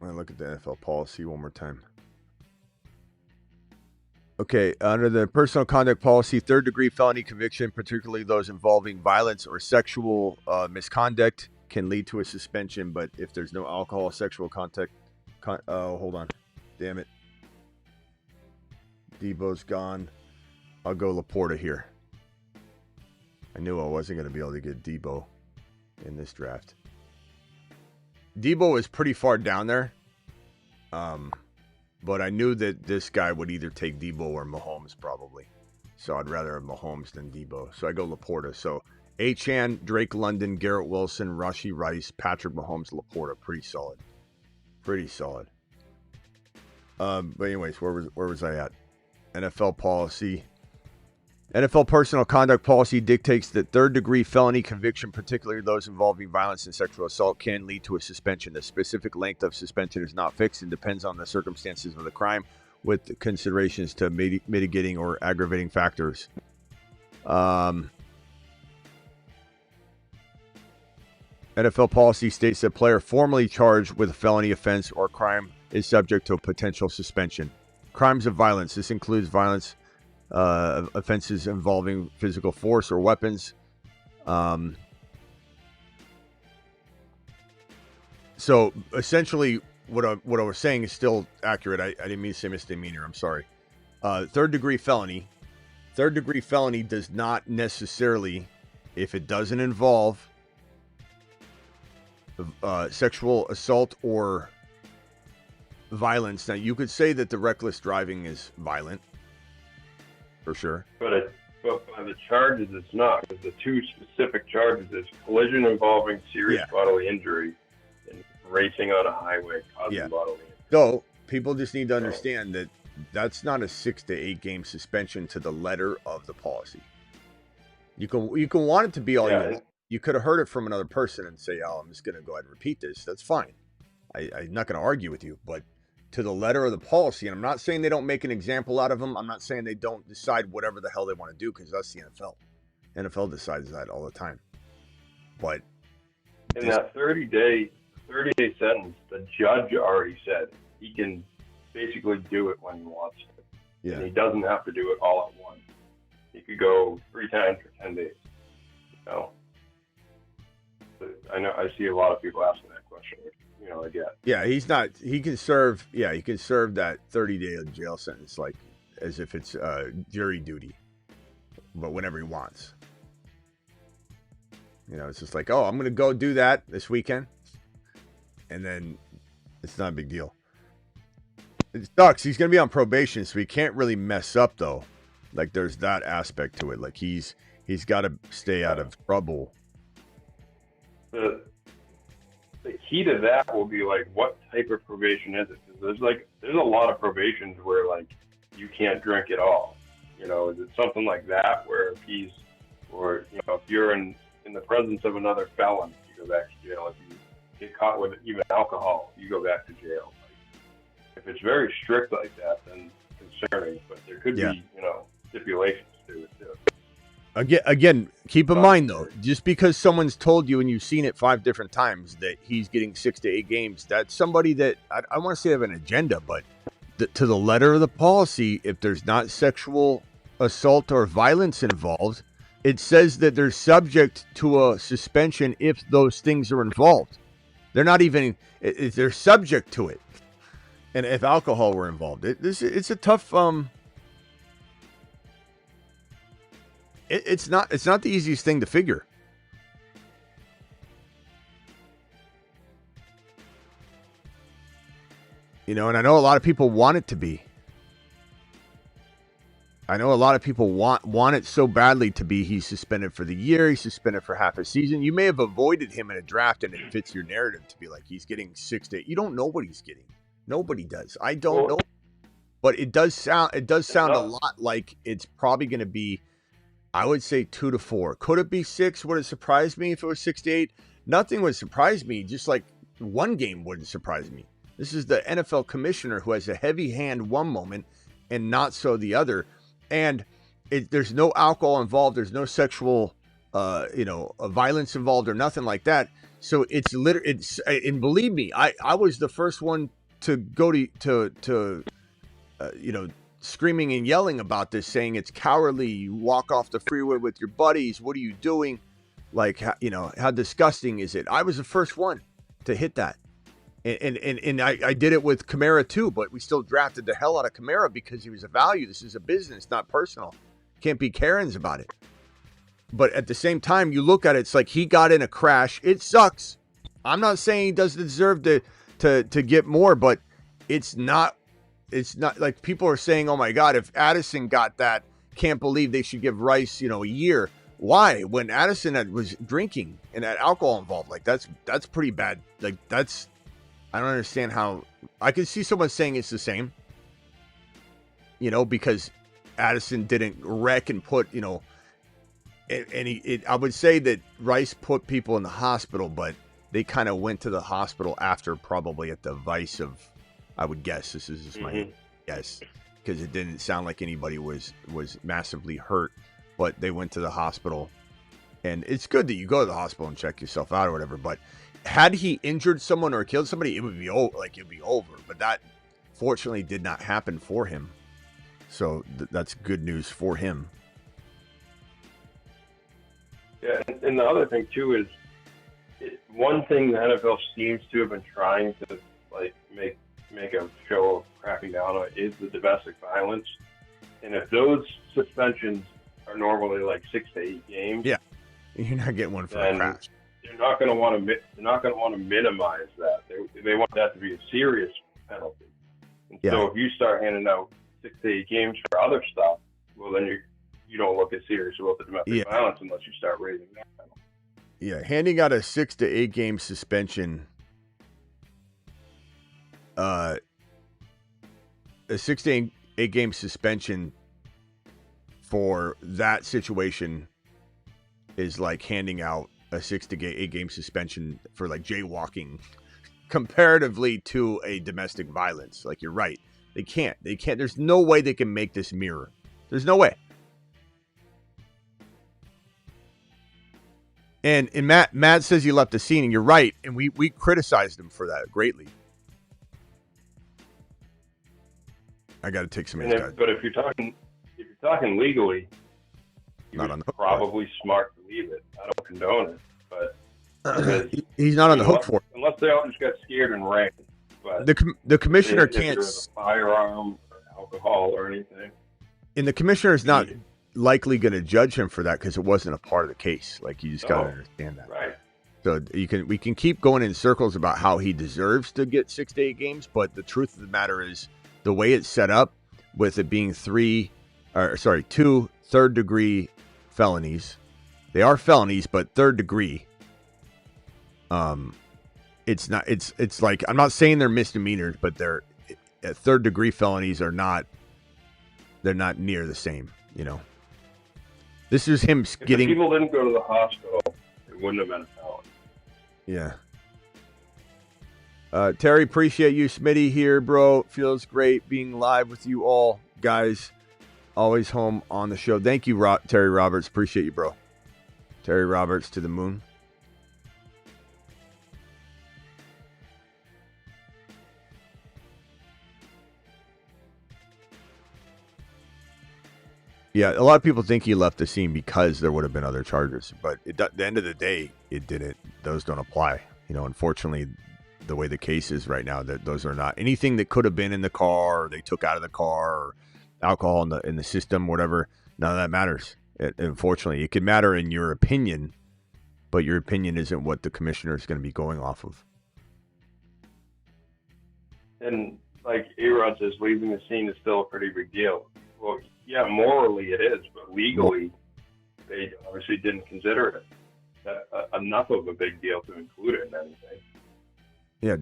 I'm going to look at the NFL policy one more time. Okay, under the personal conduct policy, third-degree felony conviction, particularly those involving violence or sexual misconduct, can lead to a suspension. But if there's no alcohol, sexual contact, hold on, damn it, Debo's gone. I'll go Laporta here. I knew I wasn't going to be able to get Debo in this draft. Debo is pretty far down there. But I knew that this guy would either take Debo or Mahomes probably. So I'd rather have Mahomes than Debo. So I go Laporta. So Achane, Drake London, Garrett Wilson, Rashee Rice, Patrick Mahomes, Laporta. Pretty solid. Pretty solid. But anyways, where was I at? NFL policy. NFL personal conduct policy dictates that third-degree felony conviction, particularly those involving violence and sexual assault, can lead to a suspension. The specific length of suspension is not fixed and depends on the circumstances of the crime, with considerations to mitigating or aggravating factors. NFL policy states that a player formerly charged with a felony offense or crime is subject to a potential suspension. Crimes of violence. This includes violence offenses involving physical force or weapons. So essentially, what I was saying is still accurate. I didn't mean to say misdemeanor. I'm sorry. Third degree felony. Third degree felony does not necessarily, if it doesn't involve sexual assault or violence. Now, you could say that the reckless driving is violent, for sure. But by the charges, it's not. Because the two specific charges is collision involving serious bodily injury and racing on a highway causing bodily injury. So people just need to understand that that's not a 6 to 8 game suspension to the letter of the policy. You can want it to be all you could have heard it from another person and say, "Oh, I'm just going to go ahead and repeat this." That's fine. I'm not going to argue with you, but to the letter of the policy, and I'm not saying they don't make an example out of them. I'm not saying they don't decide whatever the hell they want to do, because that's the NFL. NFL decides that all the time. But in that 30-day sentence, the judge already said he can basically do it when he wants to. Yeah. And he doesn't have to do it all at once. He could go 3 times for 10 days. You know? But I know I see a lot of people asking that question, which, you know, I get. Yeah, he can serve that 30-day jail sentence like as if it's jury duty, but whenever he wants. You know, it's just like, oh, I'm going to go do that this weekend. And then it's not a big deal. It sucks. He's going to be on probation, so he can't really mess up, though. Like, there's that aspect to it. Like, he's got to stay out of trouble. The key to that will be, like, what type of probation is it? Because there's a lot of probations where, like, you can't drink at all. You know, is it something like that where if you're in the presence of another felon, you go back to jail. If you get caught with even alcohol, you go back to jail. If it's very strict like that, then concerning. But there could be, stipulations to it too. Again, keep in mind though, just because someone's told you and you've seen it 5 different times that he's getting 6 to 8 games, that's somebody that I want to say have an agenda. But to the letter of the policy, if there's not sexual assault or violence involved, it says that they're subject to a suspension if those things are involved. They're not even. They're subject to it. And if alcohol were involved, it's a tough. It's not the easiest thing to figure. You know, and I know a lot of people want it to be. I know a lot of people want it so badly to be he's suspended for the year, he's suspended for half a season. You may have avoided him in a draft and it fits your narrative to be like he's getting 6 to 8. You don't know what he's getting. Nobody does. I don't know. But it does sound a lot like it's probably going to be, I would say 2 to 4. Could it be 6? Would it surprise me if it was 6 to 8? Nothing would surprise me. Just like one game wouldn't surprise me. This is the NFL commissioner who has a heavy hand one moment and not so the other. And there's no alcohol involved. There's no sexual, violence involved or nothing like that. So it's and believe me, I was the first one to go to screaming and yelling about this, saying it's cowardly. You walk off the freeway with your buddies. What are you doing? Like, how disgusting is it? I was the first one to hit that. And I did it with Kamara too, but we still drafted the hell out of Kamara because he was a value. This is a business, not personal. Can't be Karens about it. But at the same time, you look at it, it's like he got in a crash. It sucks. I'm not saying he doesn't deserve to get more, but it's not like people are saying, oh my God, if Addison got that, can't believe they should give Rice, a year. Why? When Addison was drinking and had alcohol involved, like that's pretty bad. Like I don't understand how I can see someone saying it's the same, because Addison didn't wreck and put, I would say that Rice put people in the hospital, but they kind of went to the hospital after probably at the vice of, I would guess, this is just my guess, because it didn't sound like anybody was massively hurt, but they went to the hospital. And it's good that you go to the hospital and check yourself out or whatever, but had he injured someone or killed somebody, it would be it'd be over. But that fortunately did not happen for him. So that's good news for him. Yeah, and the other thing too is one thing the NFL seems to have been trying to like make a show of cracking down on is the domestic violence. And if those suspensions are normally like 6 to 8 games, yeah, you're not getting one for a crash. They're not going to want to minimize that. They want that to be a serious penalty. And so if you start handing out 6 to 8 games for other stuff, well then you don't look as serious about the domestic violence unless you start raising that penalty. Yeah, handing out a 6 to 8 game suspension. A 6 to 8 game suspension for that situation is like handing out a 6 to 8 game suspension for like jaywalking comparatively to a domestic violence. Like, you're right. They can't. There's no way they can make this mirror. There's no way. And Matt says he left the scene, and you're right. And we criticized him for that greatly. I got to take some of these guys. But if you're talking legally, not on the hook probably smart to leave it. I don't condone it, but he's not on the hook for it. Unless they all just got scared and ran. But the commissioner can't. If there's a firearm or alcohol or anything. And the commissioner is not likely going to judge him for that because it wasn't a part of the case. Like, you just got to understand that. Right. So we can keep going in circles about how he deserves to get 6 to 8 games, but the truth of the matter is the way it's set up with it being 2 third-degree felonies. They are felonies, but third degree. It's not. It's like, I'm not saying they're misdemeanors, but they're third-degree felonies are not. They're not near the same. You know. This is him getting. If the people didn't go to the hospital, it wouldn't have been a felony. Yeah. Terry, appreciate you. Smitty here, bro. Feels great being live with you all, guys. Always home on the show. Thank you, Terry Roberts. Appreciate you, bro. Terry Roberts to the moon. Yeah, a lot of people think he left the scene because there would have been other charges, but at the end of the day, it didn't. Those don't apply. You know, unfortunately, the way the case is right now, that those are not anything that could have been in the car, or they took out of the car, or alcohol in the system, whatever. None of that matters. Unfortunately, it could matter in your opinion, but your opinion isn't what the commissioner is going to be going off of. And like A-Rod says, leaving the scene is still a pretty big deal. Well, yeah, morally it is, but legally, they obviously didn't consider it enough of a big deal to include it in anything. Yeah,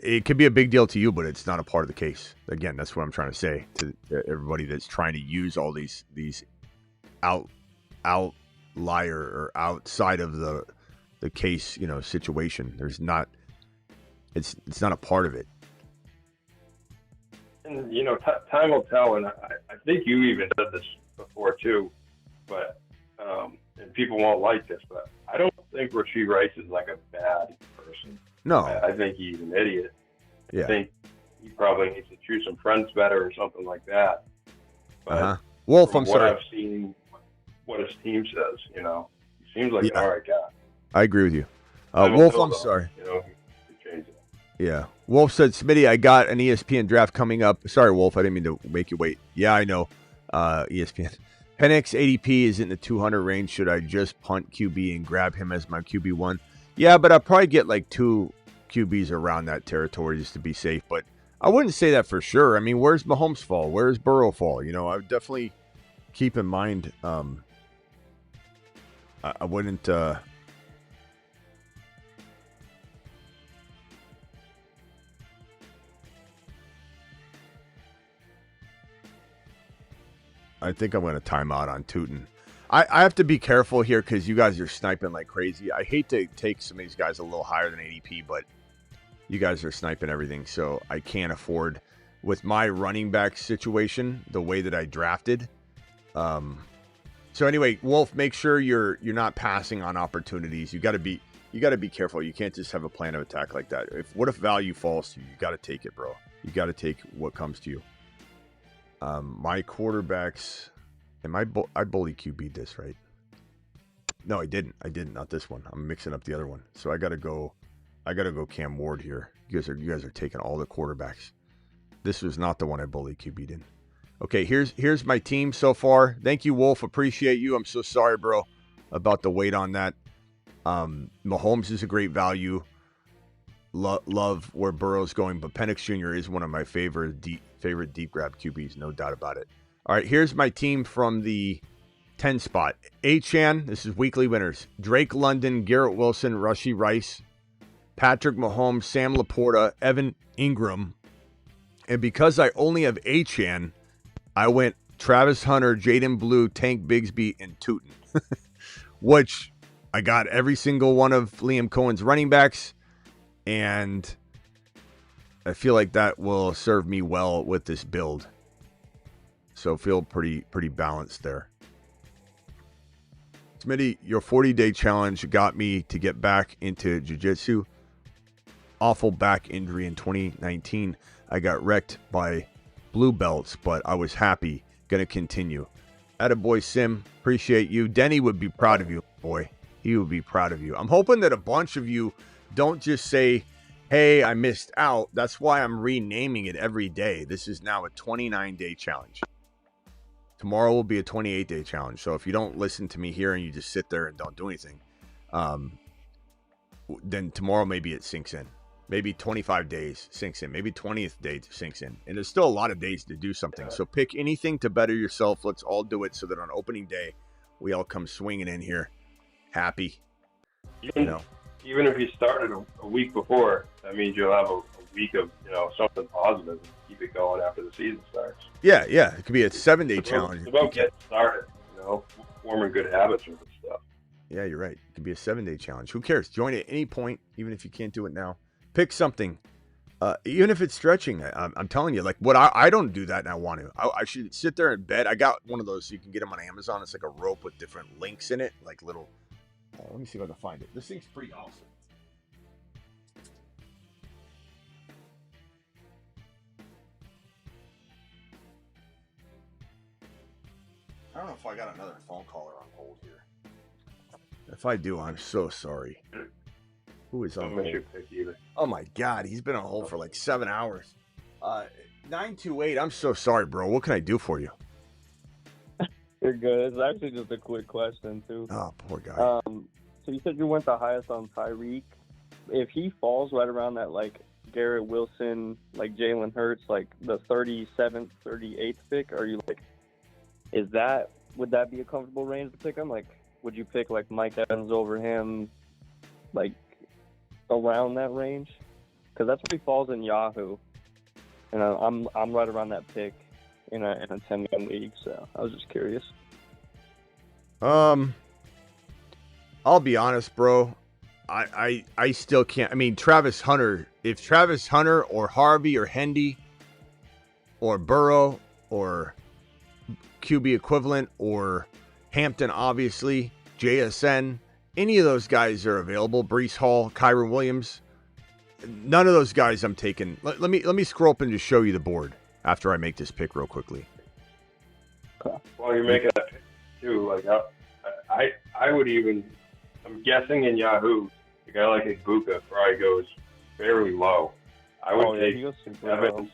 it could be a big deal to you, but it's not a part of the case. Again, that's what I'm trying to say to everybody that's trying to use all these outlier or outside of the case, situation. There's not. It's not a part of it. And time will tell. And I think you even said this before too, but and people won't like this, but I don't think Rashee Rice is like a bad person. No, I think he's an idiot. Yeah. I think he probably needs to choose some friends better or something like that. But Wolf, I'm sorry. I've seen, what his team says, he seems like an all right guy. I agree with you. Wolf, I'm sorry. Yeah. Wolf said, Smitty, I got an ESPN draft coming up. Sorry, Wolf, I didn't mean to make you wait. Yeah, I know. ESPN. Penix ADP is in the 200 range. Should I just punt QB and grab him as my QB1? Yeah, but I'll probably get like 2 QBs around that territory just to be safe. But I wouldn't say that for sure. I mean, where's Mahomes fall? Where's Burrow fall? I would definitely keep in mind. I wouldn't. I think I'm going to time out on Tootin. I have to be careful here because you guys are sniping like crazy. I hate to take some of these guys a little higher than ADP, but you guys are sniping everything, so I can't afford with my running back situation the way that I drafted. So anyway, Wolf, make sure you're not passing on opportunities. You you got to be careful. You can't just have a plan of attack like that. What if value falls to you? You got to take it, bro. You got to take what comes to you. My quarterbacks, and I bully QB'd this, right? No, I didn't. Not this one. I'm mixing up the other one. So I gotta go Cam Ward here. You guys are taking all the quarterbacks. This was not the one I bully QB'd in. Okay, here's my team so far. Thank you, Wolf. Appreciate you. I'm so sorry, bro, about the wait on that. Mahomes is a great value. Love where Burrow's going, but Penix Jr. is one of my favorite deep grab QBs, no doubt about it. All right, here's my team from the 10 spot. Achan, this is weekly winners. Drake London, Garrett Wilson, Rashee Rice, Patrick Mahomes, Sam Laporta, Evan Ingram. And because I only have Achan, I went Travis Hunter, Jaden Blue, Tank Bigsby, and Tootin, which I got every single one of Liam Cohen's running backs, and I feel like that will serve me well with this build. So feel pretty balanced there. Smitty, your 40-day challenge got me to get back into jiu-jitsu. Awful back injury in 2019. I got wrecked by blue belts, but I was happy. Gonna continue. Attaboy Sim, appreciate you. Denny would be proud of you, boy. He would be proud of you. I'm hoping that a bunch of you don't just say, hey, I missed out. That's why I'm renaming it every day. This is now a 29-day challenge. Tomorrow will be a 28-day challenge. So if you don't listen to me here and you just sit there and don't do anything, then tomorrow maybe it sinks in. Maybe 25 days sinks in. Maybe 20th day sinks in. And there's still a lot of days to do something. So pick anything to better yourself. Let's all do it so that on opening day, we all come swinging in here happy. Even if you started a week before, that means you'll have a week of something positive and keep it going after the season starts. Yeah. It could be a 7-day challenge. It's about getting started, forming good habits with this stuff. Yeah, you're right. It could be a 7-day challenge. Who cares? Join it at any point, even if you can't do it now. Pick something, even if it's stretching. I'm telling you, like what I don't do that and I want to. I should sit there in bed. I got one of those. You can get them on Amazon. It's like a rope with different links in it, like little. Let me see if I can find it. This thing's pretty awesome. I don't know if I got another phone caller on hold here. If I do, I'm so sorry. Who is on hold? Oh my God, he's been on hold for like 7 hours. 928, I'm so sorry, bro. What can I do for you? You're good. It's actually just a quick question, too. Oh, poor guy. So you said you went the highest on Tyreek. If he falls right around that, like, Garrett Wilson, like Jalen Hurts, like the 37th, 38th pick, are you like, would that be a comfortable range to pick him? Like, would you pick, like, Mike Evans over him, like, around that range? Because that's where he falls in Yahoo. And I'm right around that pick in a 10-man league, so I was just curious. I'll be honest, bro. I still can't. I mean, Travis Hunter. If Travis Hunter or Harvey or Hendy or Burrow or QB equivalent or Hampton, obviously, JSN, any of those guys are available. Breece Hall, Kyron Williams. None of those guys I'm taking. Let me scroll up and just show you the board after I make this pick real quickly. While you're making that pick too, like I would even, I'm guessing in Yahoo, a guy like Ibuka probably goes fairly low. I would take Evans.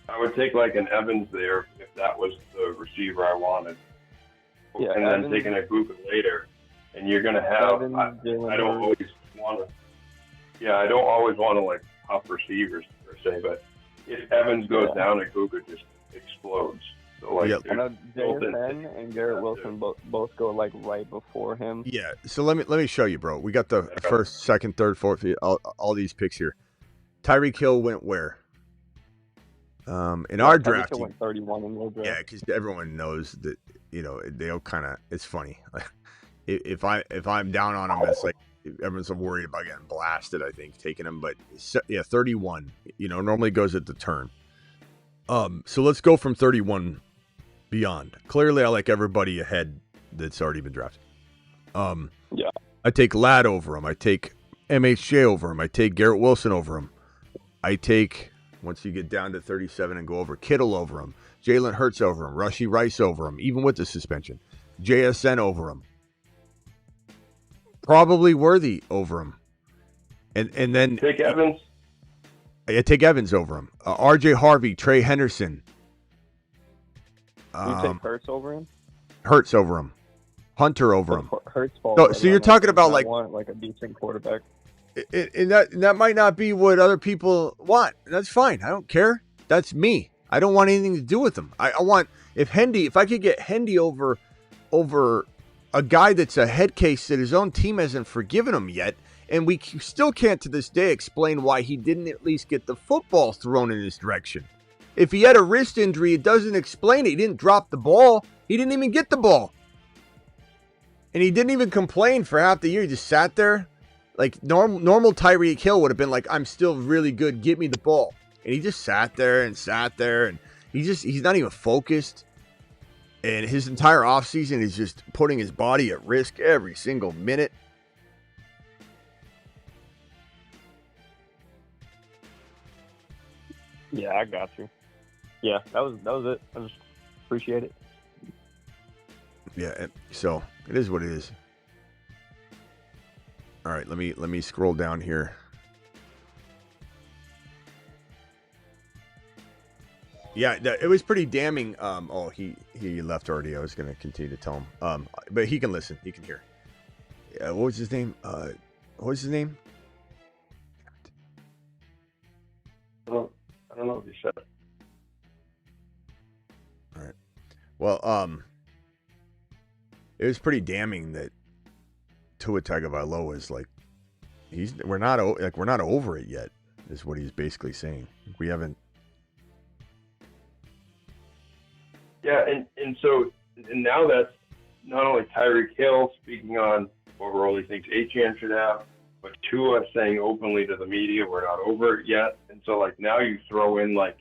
I would take like an Evans there if that was the receiver I wanted. Yeah, and then taking Ibuka later. And you're going to have, I don't always want to, I don't always want to like top receivers per se, but if Evans goes down, Ibuka just explodes. So like, I know JSN and Garrett Wilson both go like right before him. Yeah. So let me show you, bro. We got the first, second, third, fourth, all these picks here. Tyreek Hill went where? In our draft, Hill went 31 in their draft. Yeah, because everyone knows that they'll kind of. It's funny. If I'm down on them, it's like everyone's worried about getting blasted. I think taking them, but 31. Normally goes at the turn. So let's go from 31 beyond. Clearly, I like everybody ahead that's already been drafted. I I take Ladd over him. I take MHJ over him. I take Garrett Wilson over him. I take, once you get down to 37 and go over, Kittle over him. Jalen Hurts over him. Rashee Rice over him, even with the suspension. JSN over him. Probably Worthy over him. And then Take Evans. I take Evans over him. RJ Harvey, Trey Henderson. You take Hurts over him? Hurts over him. Hunter over him. Hurts falls So you're talking about like a decent quarterback. And that might not be what other people want. That's fine. I don't care. That's me. I don't want anything to do with him. I want if I could get Hendy over a guy that's a head case that his own team hasn't forgiven him yet, and we still can't to this day explain why he didn't at least get the football thrown in his direction. If he had a wrist injury, it doesn't explain it. He didn't drop the ball. He didn't even get the ball. And he didn't even complain for half the year. He just sat there. Like normal Tyreek Hill would have been like, I'm still really good. Give me the ball. And he just sat there. And he's not even focused. And his entire offseason is just putting his body at risk every single minute. Yeah, I got you. Yeah, that was it. I just appreciate it. Yeah, so it is what it is. All right, let me scroll down here. Yeah, it was pretty damning. He left already. I was going to continue to tell him. But he can listen. He can hear. What was his name? I don't know what you said. All right. Well, it was pretty damning that Tua Tagovailoa is like, we're not over it yet, is what he's basically saying. We haven't. Yeah, and so now that's not only Tyreek Hill speaking on what role he thinks Achane should have, but Tua saying openly to the media we're not over it yet. And so like now you throw in like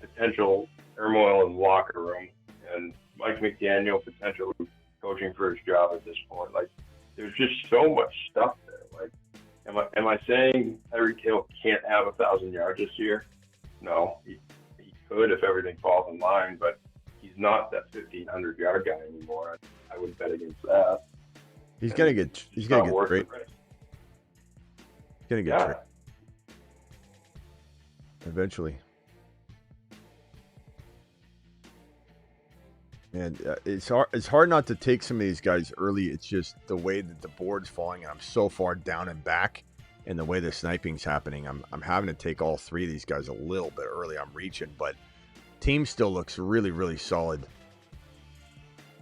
potential turmoil in the locker room and Mike McDaniel potentially coaching for his job at this point. Like there's just so much stuff there. Like am I saying Tyreek Hill can't have 1,000 yards this year? No, he could if everything falls in line, but he's not that 1,500 yard guy anymore. I would bet against that. He's gonna get great. He's gonna get great. Eventually. And it's hard not to take some of these guys early. It's just the way that the board's falling, and I'm so far down and back, and the way the sniping's happening. I'm having to take all three of these guys a little bit early. I'm reaching, but team still looks really, really solid.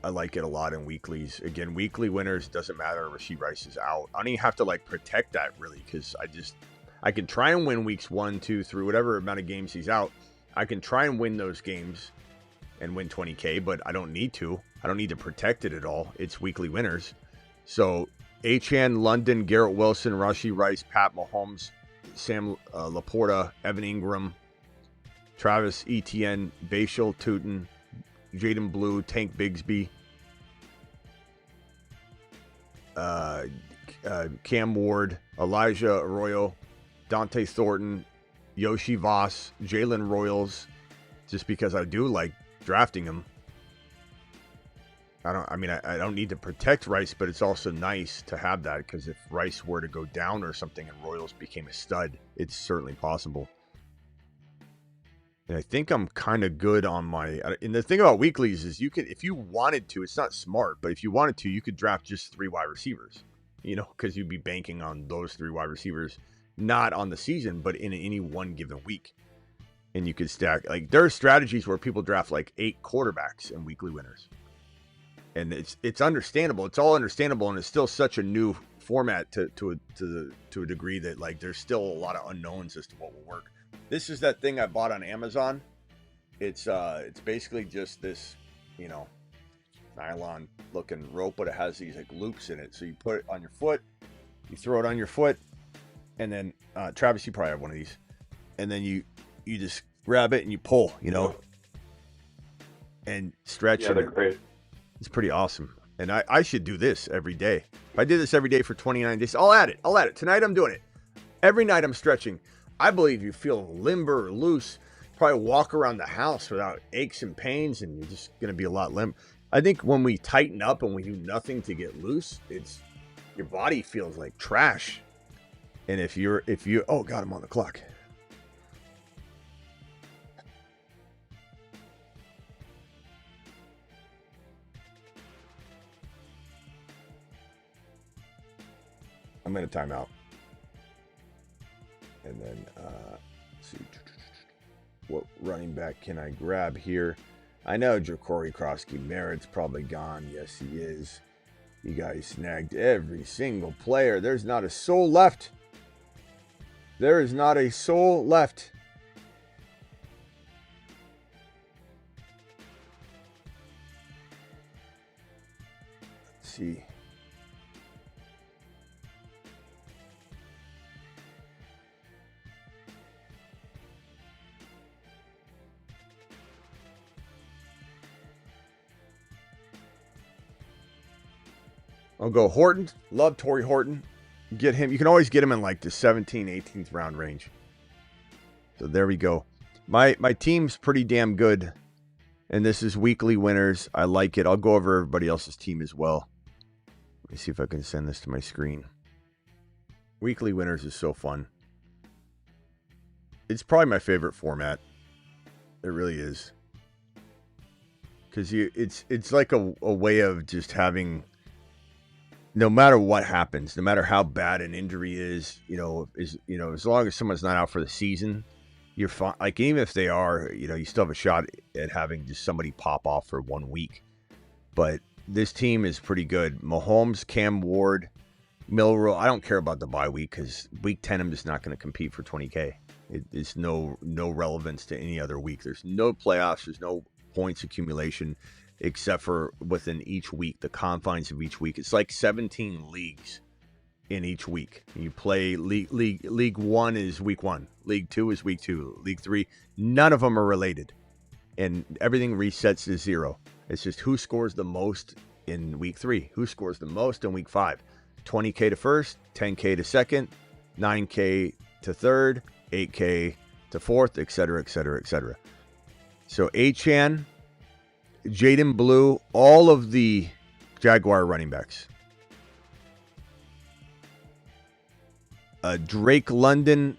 I like it a lot in weeklies. Again, weekly winners, doesn't matter. Rashee Rice is out. I don't even have to protect that really, because I can try and win weeks 1, 2, 3, whatever amount of games he's out. I can try and win those games and win 20K, but I don't need to. I don't need to protect it at all. It's weekly winners. So Achane, London, Garrett Wilson, Rashee Rice, Pat Mahomes, Sam Laporta, Evan Ingram, Travis Etienne, Bashal Tutin, Jaden Blue, Tank Bigsby, Cam Ward, Elijah Arroyo, Dante Thornton, Yoshi Voss, Jalen Royals, just because I do like drafting him. I don't need to protect Rice, but it's also nice to have that, because if Rice were to go down or something and Royals became a stud, it's certainly possible. And I think I'm kind of good on my. And the thing about weeklies is you can, if you wanted to, it's not smart, but if you wanted to, you could draft just 3 wide receivers, because you'd be banking on those 3 wide receivers, not on the season, but in any one given week. And you could stack, there are strategies where people draft 8 quarterbacks and weekly winners. And it's understandable. It's all understandable, and it's still such a new format to a degree that there's still a lot of unknowns as to what will work. This is that thing I bought on Amazon. It's basically just this, nylon looking rope, but it has these loops in it. So you put it on your foot, you throw it on your foot, and then Travis, you probably have one of these, and then you just grab it and you pull, and stretch. Yeah, they're great. It's pretty awesome. And I should do this every day. If I did this every day for 29 days, I'll add it. Tonight I'm doing it. Every night I'm stretching. I believe you feel limber or loose. Probably walk around the house without aches and pains, and you're just going to be a lot limber. I think when we tighten up and we do nothing to get loose, your body feels like trash. And if you, oh God, I'm on the clock. I'm in a timeout. And then, let's see. What running back can I grab here? I know Jacory Krosky-Merritt's probably gone. Yes, he is. You guys snagged every single player. There's not a soul left. There is not a soul left. Let's see. I'll go Horton. Love Torrey Horton. Get him. You can always get him in like the 17th, 18th round range. So there we go. My team's pretty damn good. And this is weekly winners. I like it. I'll go over everybody else's team as well. Let me see if I can send this to my screen. Weekly winners is so fun. It's probably my favorite format. It really is. Because it's like a way of just having... No matter what happens, no matter how bad an injury is, as long as someone's not out for the season, you're fine. Like, even if they are, you still have a shot at having just somebody pop off for 1 week. But this team is pretty good. Mahomes, Cam Ward, Milroe. I don't care about the bye week because week 10, I'm just not going to compete for 20K. It's no relevance to any other week. There's no playoffs. There's no points accumulation. Except for within each week, the confines of each week. It's like 17 leagues in each week. You play League 1 is week 1. League 2 is week 2. League 3, none of them are related. And everything resets to 0. It's just who scores the most in week 3. Who scores the most in week 5. 20K to first, 10K to second, 9K to third, 8K to fourth, etc., etc., etc. So Achane, Jaden Blue, all of the Jaguar running backs. Drake London,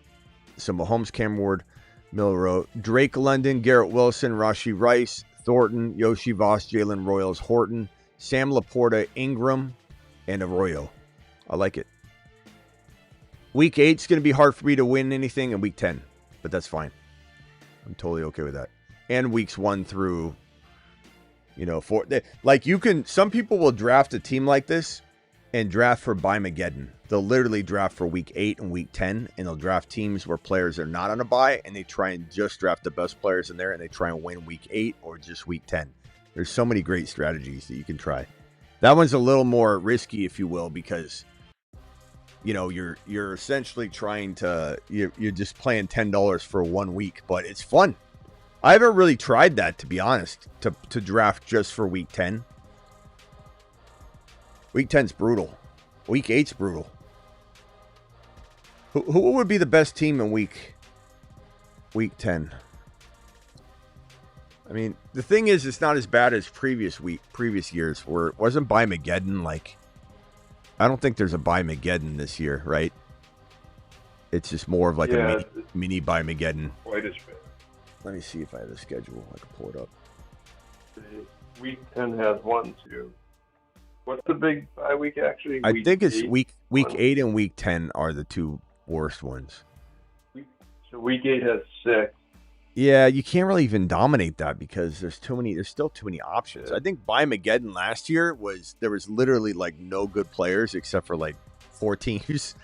so Mahomes, Cam Ward, Milroe, Drake London, Garrett Wilson, Rashee Rice, Thornton, Yoshi Voss, Jalen Royals, Horton, Sam Laporta, Ingram, and Arroyo. I like it. Week 8 is going to be hard for me to win anything in week 10, but that's fine. I'm totally okay with that. And weeks 1 through... some people will draft a team like this and draft for Bye-Mageddon. They'll literally draft for week 8 and week 10, and they'll draft teams where players are not on a bye, and they try and just draft the best players in there, and they try and win week 8 or just week 10. There's so many great strategies that you can try. That one's a little more risky, if you will, because you're essentially trying to you're just playing $10 for 1 week, but it's fun. I haven't really tried that, to be honest, to draft just for week 10. Week 10's brutal. Week 8's brutal. Who would be the best team in week 10? I mean, the thing is, it's not as bad as previous years, where it wasn't Bye-Mageddon. Like, I don't think there's a Bye-Mageddon this year, right? It's just more of like a mini Bye-Mageddon. Quite as bad. Let me see if I have a schedule. I can pull it up. Week 10 has 1, 2. What's the big bye week actually? I think it's week 8 and week 10 are the two worst ones. So week 8 has 6. Yeah, you can't really even dominate that because there's still too many options. Yeah. I think Bye-Mageddon last year there was literally like no good players except for like 4 teams,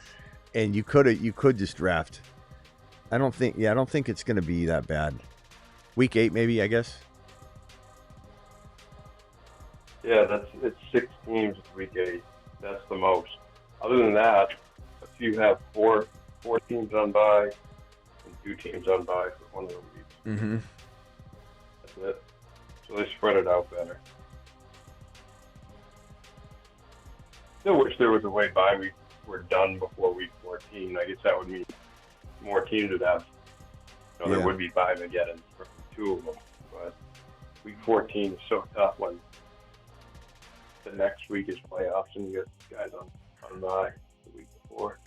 and you could just draft. I don't think it's going to be that bad. Week 8, maybe, I guess. Yeah, it's 6 teams week 8. That's the most. Other than that, if you have four teams on bye and 2 teams on bye for one of the weeks, mm-hmm. That's it. So they spread it out better. Still wish there was a way bye weeks were done before week 14. I guess that would mean more teams would have. There would be 5 again for 2 of them, but week 14 is so tough when the next week is playoffs and you get guys on bye the week before.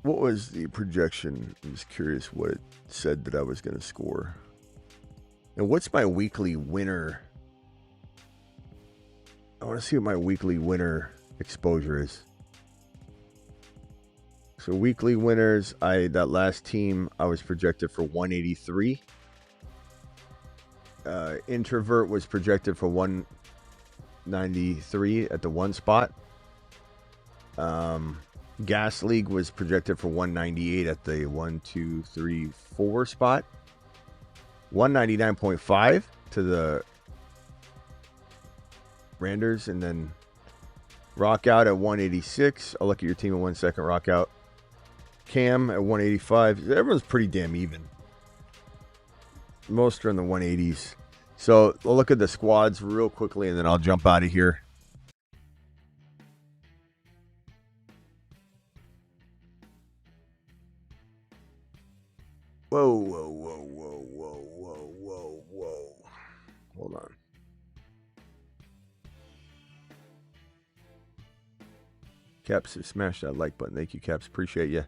What was the projection? I was curious what it said that I was going to score. And what's my weekly winner? I want to see what my weekly winner exposure is. So weekly winners, that last team I was projected for 183. Introvert was projected for 193 at the 1 spot. Gas League was projected for 198 at the 1, 2, 3, 4 spot. 199.5 to the Randers, and then Rock Out at 186. I'll look at your team in 1 second. Rock Out. Cam at 185. Everyone's pretty damn even. Most are in the 180s. So I'll look at the squads real quickly, and then I'll jump out of here. Whoa, whoa, whoa, whoa, whoa, whoa, whoa, whoa. Hold on. Caps, smash that like button. Thank you, Caps. Appreciate you.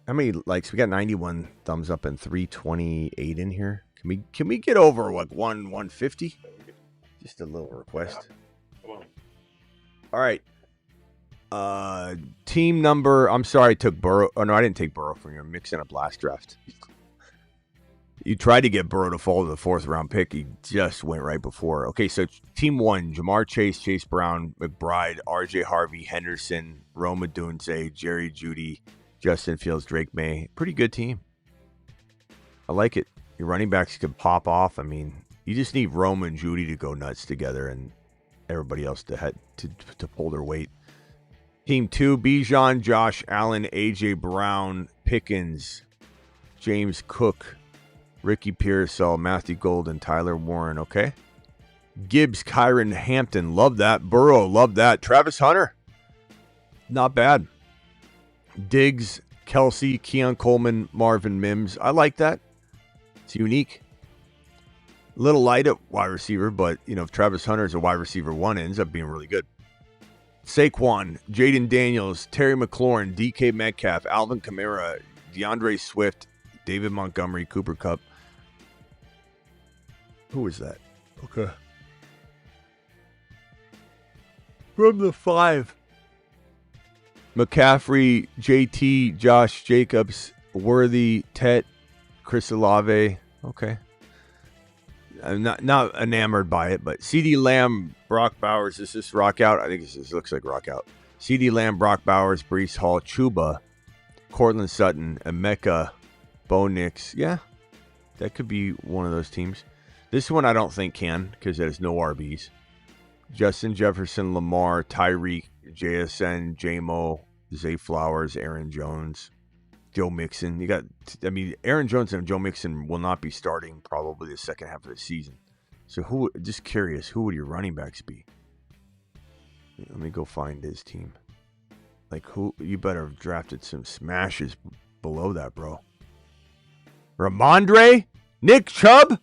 How many likes? We got 91 thumbs up and 328 in here. Can we get over like 150? Just a little request. Come on. All right. Team number. I'm sorry, I took Burrow. Oh no, I didn't take Burrow from you. I'm mixing up last draft. You tried to get Burrow to fall to the 4th round pick. He just went right before. Okay, so team 1, Jamar Chase, Chase Brown, McBride, RJ Harvey, Henderson, Roma Dunze, Jerry Jeudy, Justin Fields, Drake May. Pretty good team. I like it. Your running backs could pop off. I mean, you just need Roma and Jeudy to go nuts together and everybody else to pull their weight. Team 2, Bijan, Josh Allen, AJ Brown, Pickens, James Cook, Ricky Pearsall, Matthew Golden, Tyler Warren, okay? Gibbs, Kyron Hampton, love that. Burrow, love that. Travis Hunter, not bad. Diggs, Kelsey, Keon Coleman, Marvin Mims. I like that. It's unique. A little light at wide receiver, but, if Travis Hunter is a wide receiver 1, it ends up being really good. Saquon, Jaden Daniels, Terry McLaurin, DK Metcalf, Alvin Kamara, DeAndre Swift, David Montgomery, Cooper Kupp. Who is that? Okay. From the 5. McCaffrey, JT, Josh Jacobs, Worthy, Tet, Chris Olave. Okay. I'm not enamored by it, but CD Lamb, Brock Bowers. Is this Rock Out? I think this looks like Rock Out. CD Lamb, Brock Bowers, Breece Hall, Chuba, Cortland Sutton, Emeka, Bo Nix. Yeah, that could be one of those teams. This one I don't think can because it has no RBs. Justin Jefferson, Lamar, Tyreek, JSN, J-Mo, Zay Flowers, Aaron Jones, Joe Mixon. Aaron Jones and Joe Mixon will not be starting probably the second half of the season. So just curious, who would your running backs be? Let me go find his team. You better have drafted some smashes below that, bro. Ramondre, Nick Chubb,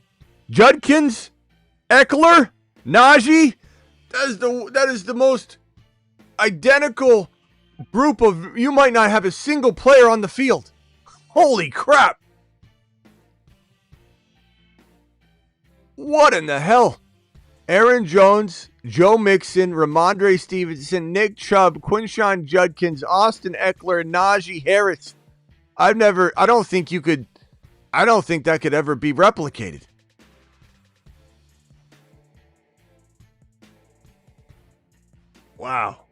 Judkins, Eckler, Najee. That is the most identical group of. You might not have a single player on the field. Holy crap! What in the hell? Aaron Jones, Joe Mixon, Ramondre Stevenson, Nick Chubb, Quinshon Judkins, Austin Eckler, Najee Harris. I don't think that could ever be replicated. Wow.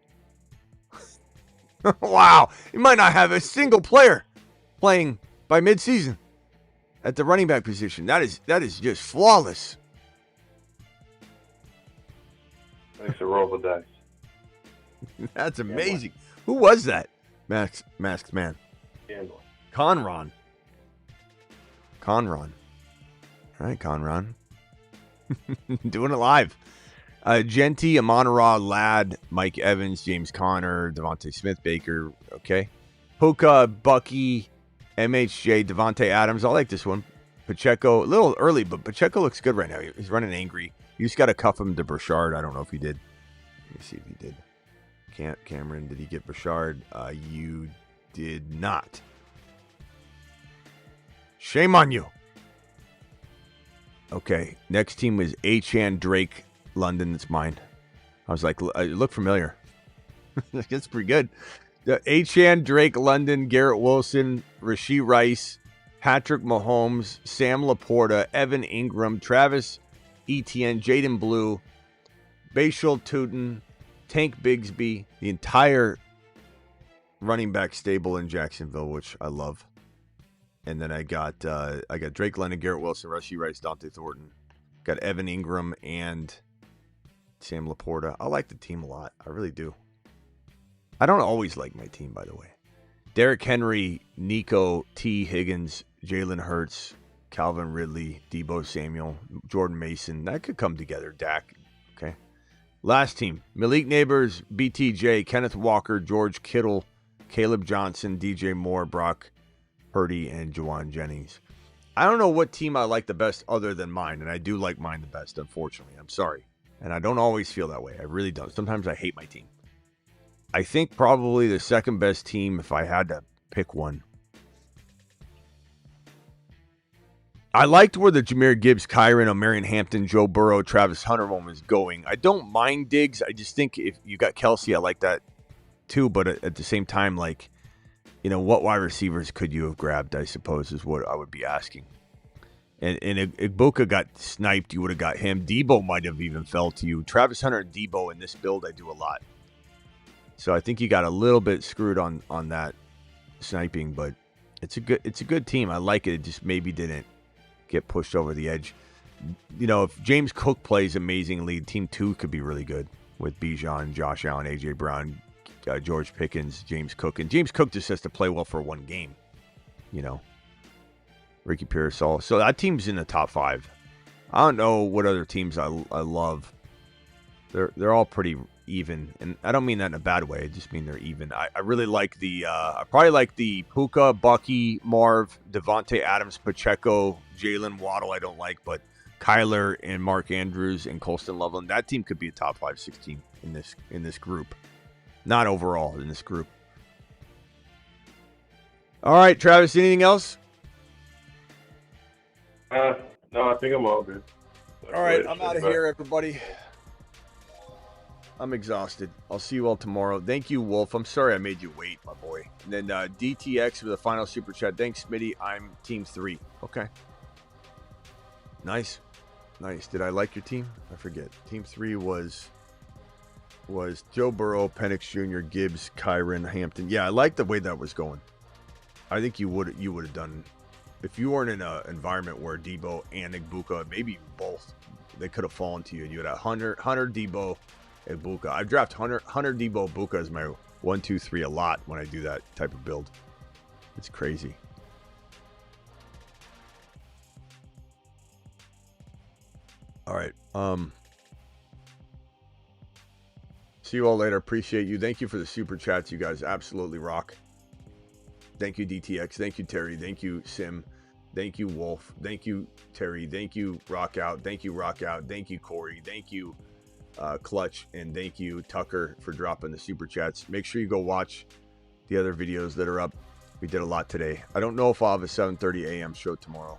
Wow. You might not have a single player playing by midseason at the running back position. That is just flawless. Thanks to roll the dice. That's amazing. Who was that? Masked man. Conron. All right, Conron. Doing it live. Genty, Amon-Ra, Ladd, Mike Evans, James Conner, Devontae Smith, Baker. Okay. Puka, Bucky, MHJ, Devontae Adams. I like this one. Pacheco, a little early, but Pacheco looks good right now. He's running angry. You just got to cuff him to Burchard. I don't know if he did. Let me see if he did. Cameron, did he get Burchard? You did not. Shame on you. Okay, next team was Achan, Drake, London. That's mine. I was like, it looked familiar. That's pretty good. Achan, Drake, London, Garrett Wilson, Rashee Rice, Patrick Mahomes, Sam Laporta, Evan Ingram, Travis Etienne, Jaden Blue, Bashal Tootin, Tank Bigsby, the entire running back stable in Jacksonville, which I love. And then I got Drake London, Garrett Wilson, Rashee Rice, Dante Thornton. Got Evan Ingram and Sam Laporta. I like the team a lot. I really do. I don't always like my team, by the way. Derrick Henry, Nico, T. Higgins, Jalen Hurts, Calvin Ridley, Deebo Samuel, Jordan Mason. That could come together, Dak. Okay. Last team, Malik Neighbors, BTJ, Kenneth Walker, George Kittle, Caleb Johnson, DJ Moore, Brock Purdy, and Juwan Jennings. I don't know what team I like the best other than mine, and I do like mine the best, unfortunately. I'm sorry. And I don't always feel that way. I really don't. Sometimes I hate my team. I think probably the second best team, if I had to pick one. I liked where the Jahmyr Gibbs, Kyron, O'Marion Hampton, Joe Burrow, Travis Hunter one was going. I don't mind Diggs. I just think if you got Kelsey, I like that too. But at the same time, like, you know, what wide receivers could you have grabbed, I suppose, is what I would be asking. And Igbuka got sniped, you would have got him. Debo might have even fell to you. Travis Hunter and Debo in this build, I do a lot. So I think you got a little bit screwed on that sniping, but it's a good team. I like it. It just maybe didn't get pushed over the edge. You know, if James Cook plays amazingly, Team 2 could be really good with Bijan, Josh Allen, A.J. Brown, George Pickens, James Cook. And James Cook just has to play well for one game, you know. Ricky Pearsall. So that team's in the top 5. I don't know what other teams I love. They're all pretty even, and I don't mean that in a bad way. I just mean they're even. I really like I probably like the Puka, Bucky, Marv, Devontae Adams, Pacheco, Jalen Waddle. I don't like, but Kyler and Mark Andrews and Colston Loveland. That team could be a top 5-6 team in this group, not overall in this group. All right, Travis. Anything else? No, I think I'm all good. All right, I'm out of here, everybody. I'm exhausted. I'll see you all tomorrow. Thank you, Wolf. I'm sorry I made you wait, my boy. And then DTX with a final super chat. Thanks, Smitty. I'm Team 3. Okay. Nice. Did I like your team? I forget. Team 3 was Joe Burrow, Penix Jr., Gibbs, Kyron, Hampton. Yeah, I like the way that was going. I think you would have done, if you weren't in an environment where Debo and Igbuka, maybe both, they could have fallen to you. You would have Hunter, Debo, Igbuka. I've drafted Hunter, Debo, Igbuka as my 1, 2, 3 a lot when I do that type of build. It's crazy. All right. See you all later. Appreciate you. Thank you for the super chats. You guys absolutely rock. Thank you, DTX. Thank you, Terry. Thank you, Sim. Thank you, Wolf. Thank you, Terry. Thank you, Rock Out. Thank you, Rock Out. Thank you, Corey. Thank you, Clutch. And thank you, Tucker, for dropping the super chats. Make sure you go watch the other videos that are up. We did a lot today. I don't know if I'll have a 7:30 a.m. show tomorrow.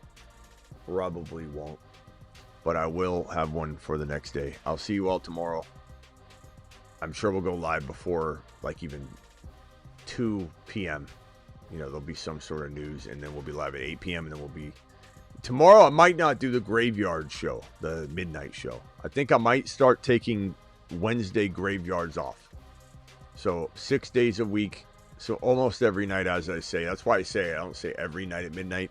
Probably won't. But I will have one for the next day. I'll see you all tomorrow. I'm sure we'll go live before, like, even 2 p.m. You know, there'll be some sort of news, and then we'll be live at 8 p.m., and then we'll be... Tomorrow, I might not do the graveyard show, the midnight show. I think I might start taking Wednesday graveyards off. So 6 days a week, so almost every night, as I say. That's why I don't say every night at midnight.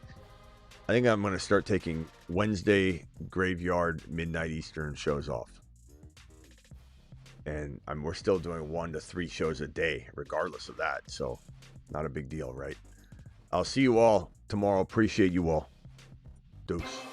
I think I'm going to start taking Wednesday graveyard midnight Eastern shows off. And we're still doing 1 to 3 shows a day, regardless of that. So not a big deal, right? I'll see you all tomorrow. Appreciate you all. Deuce.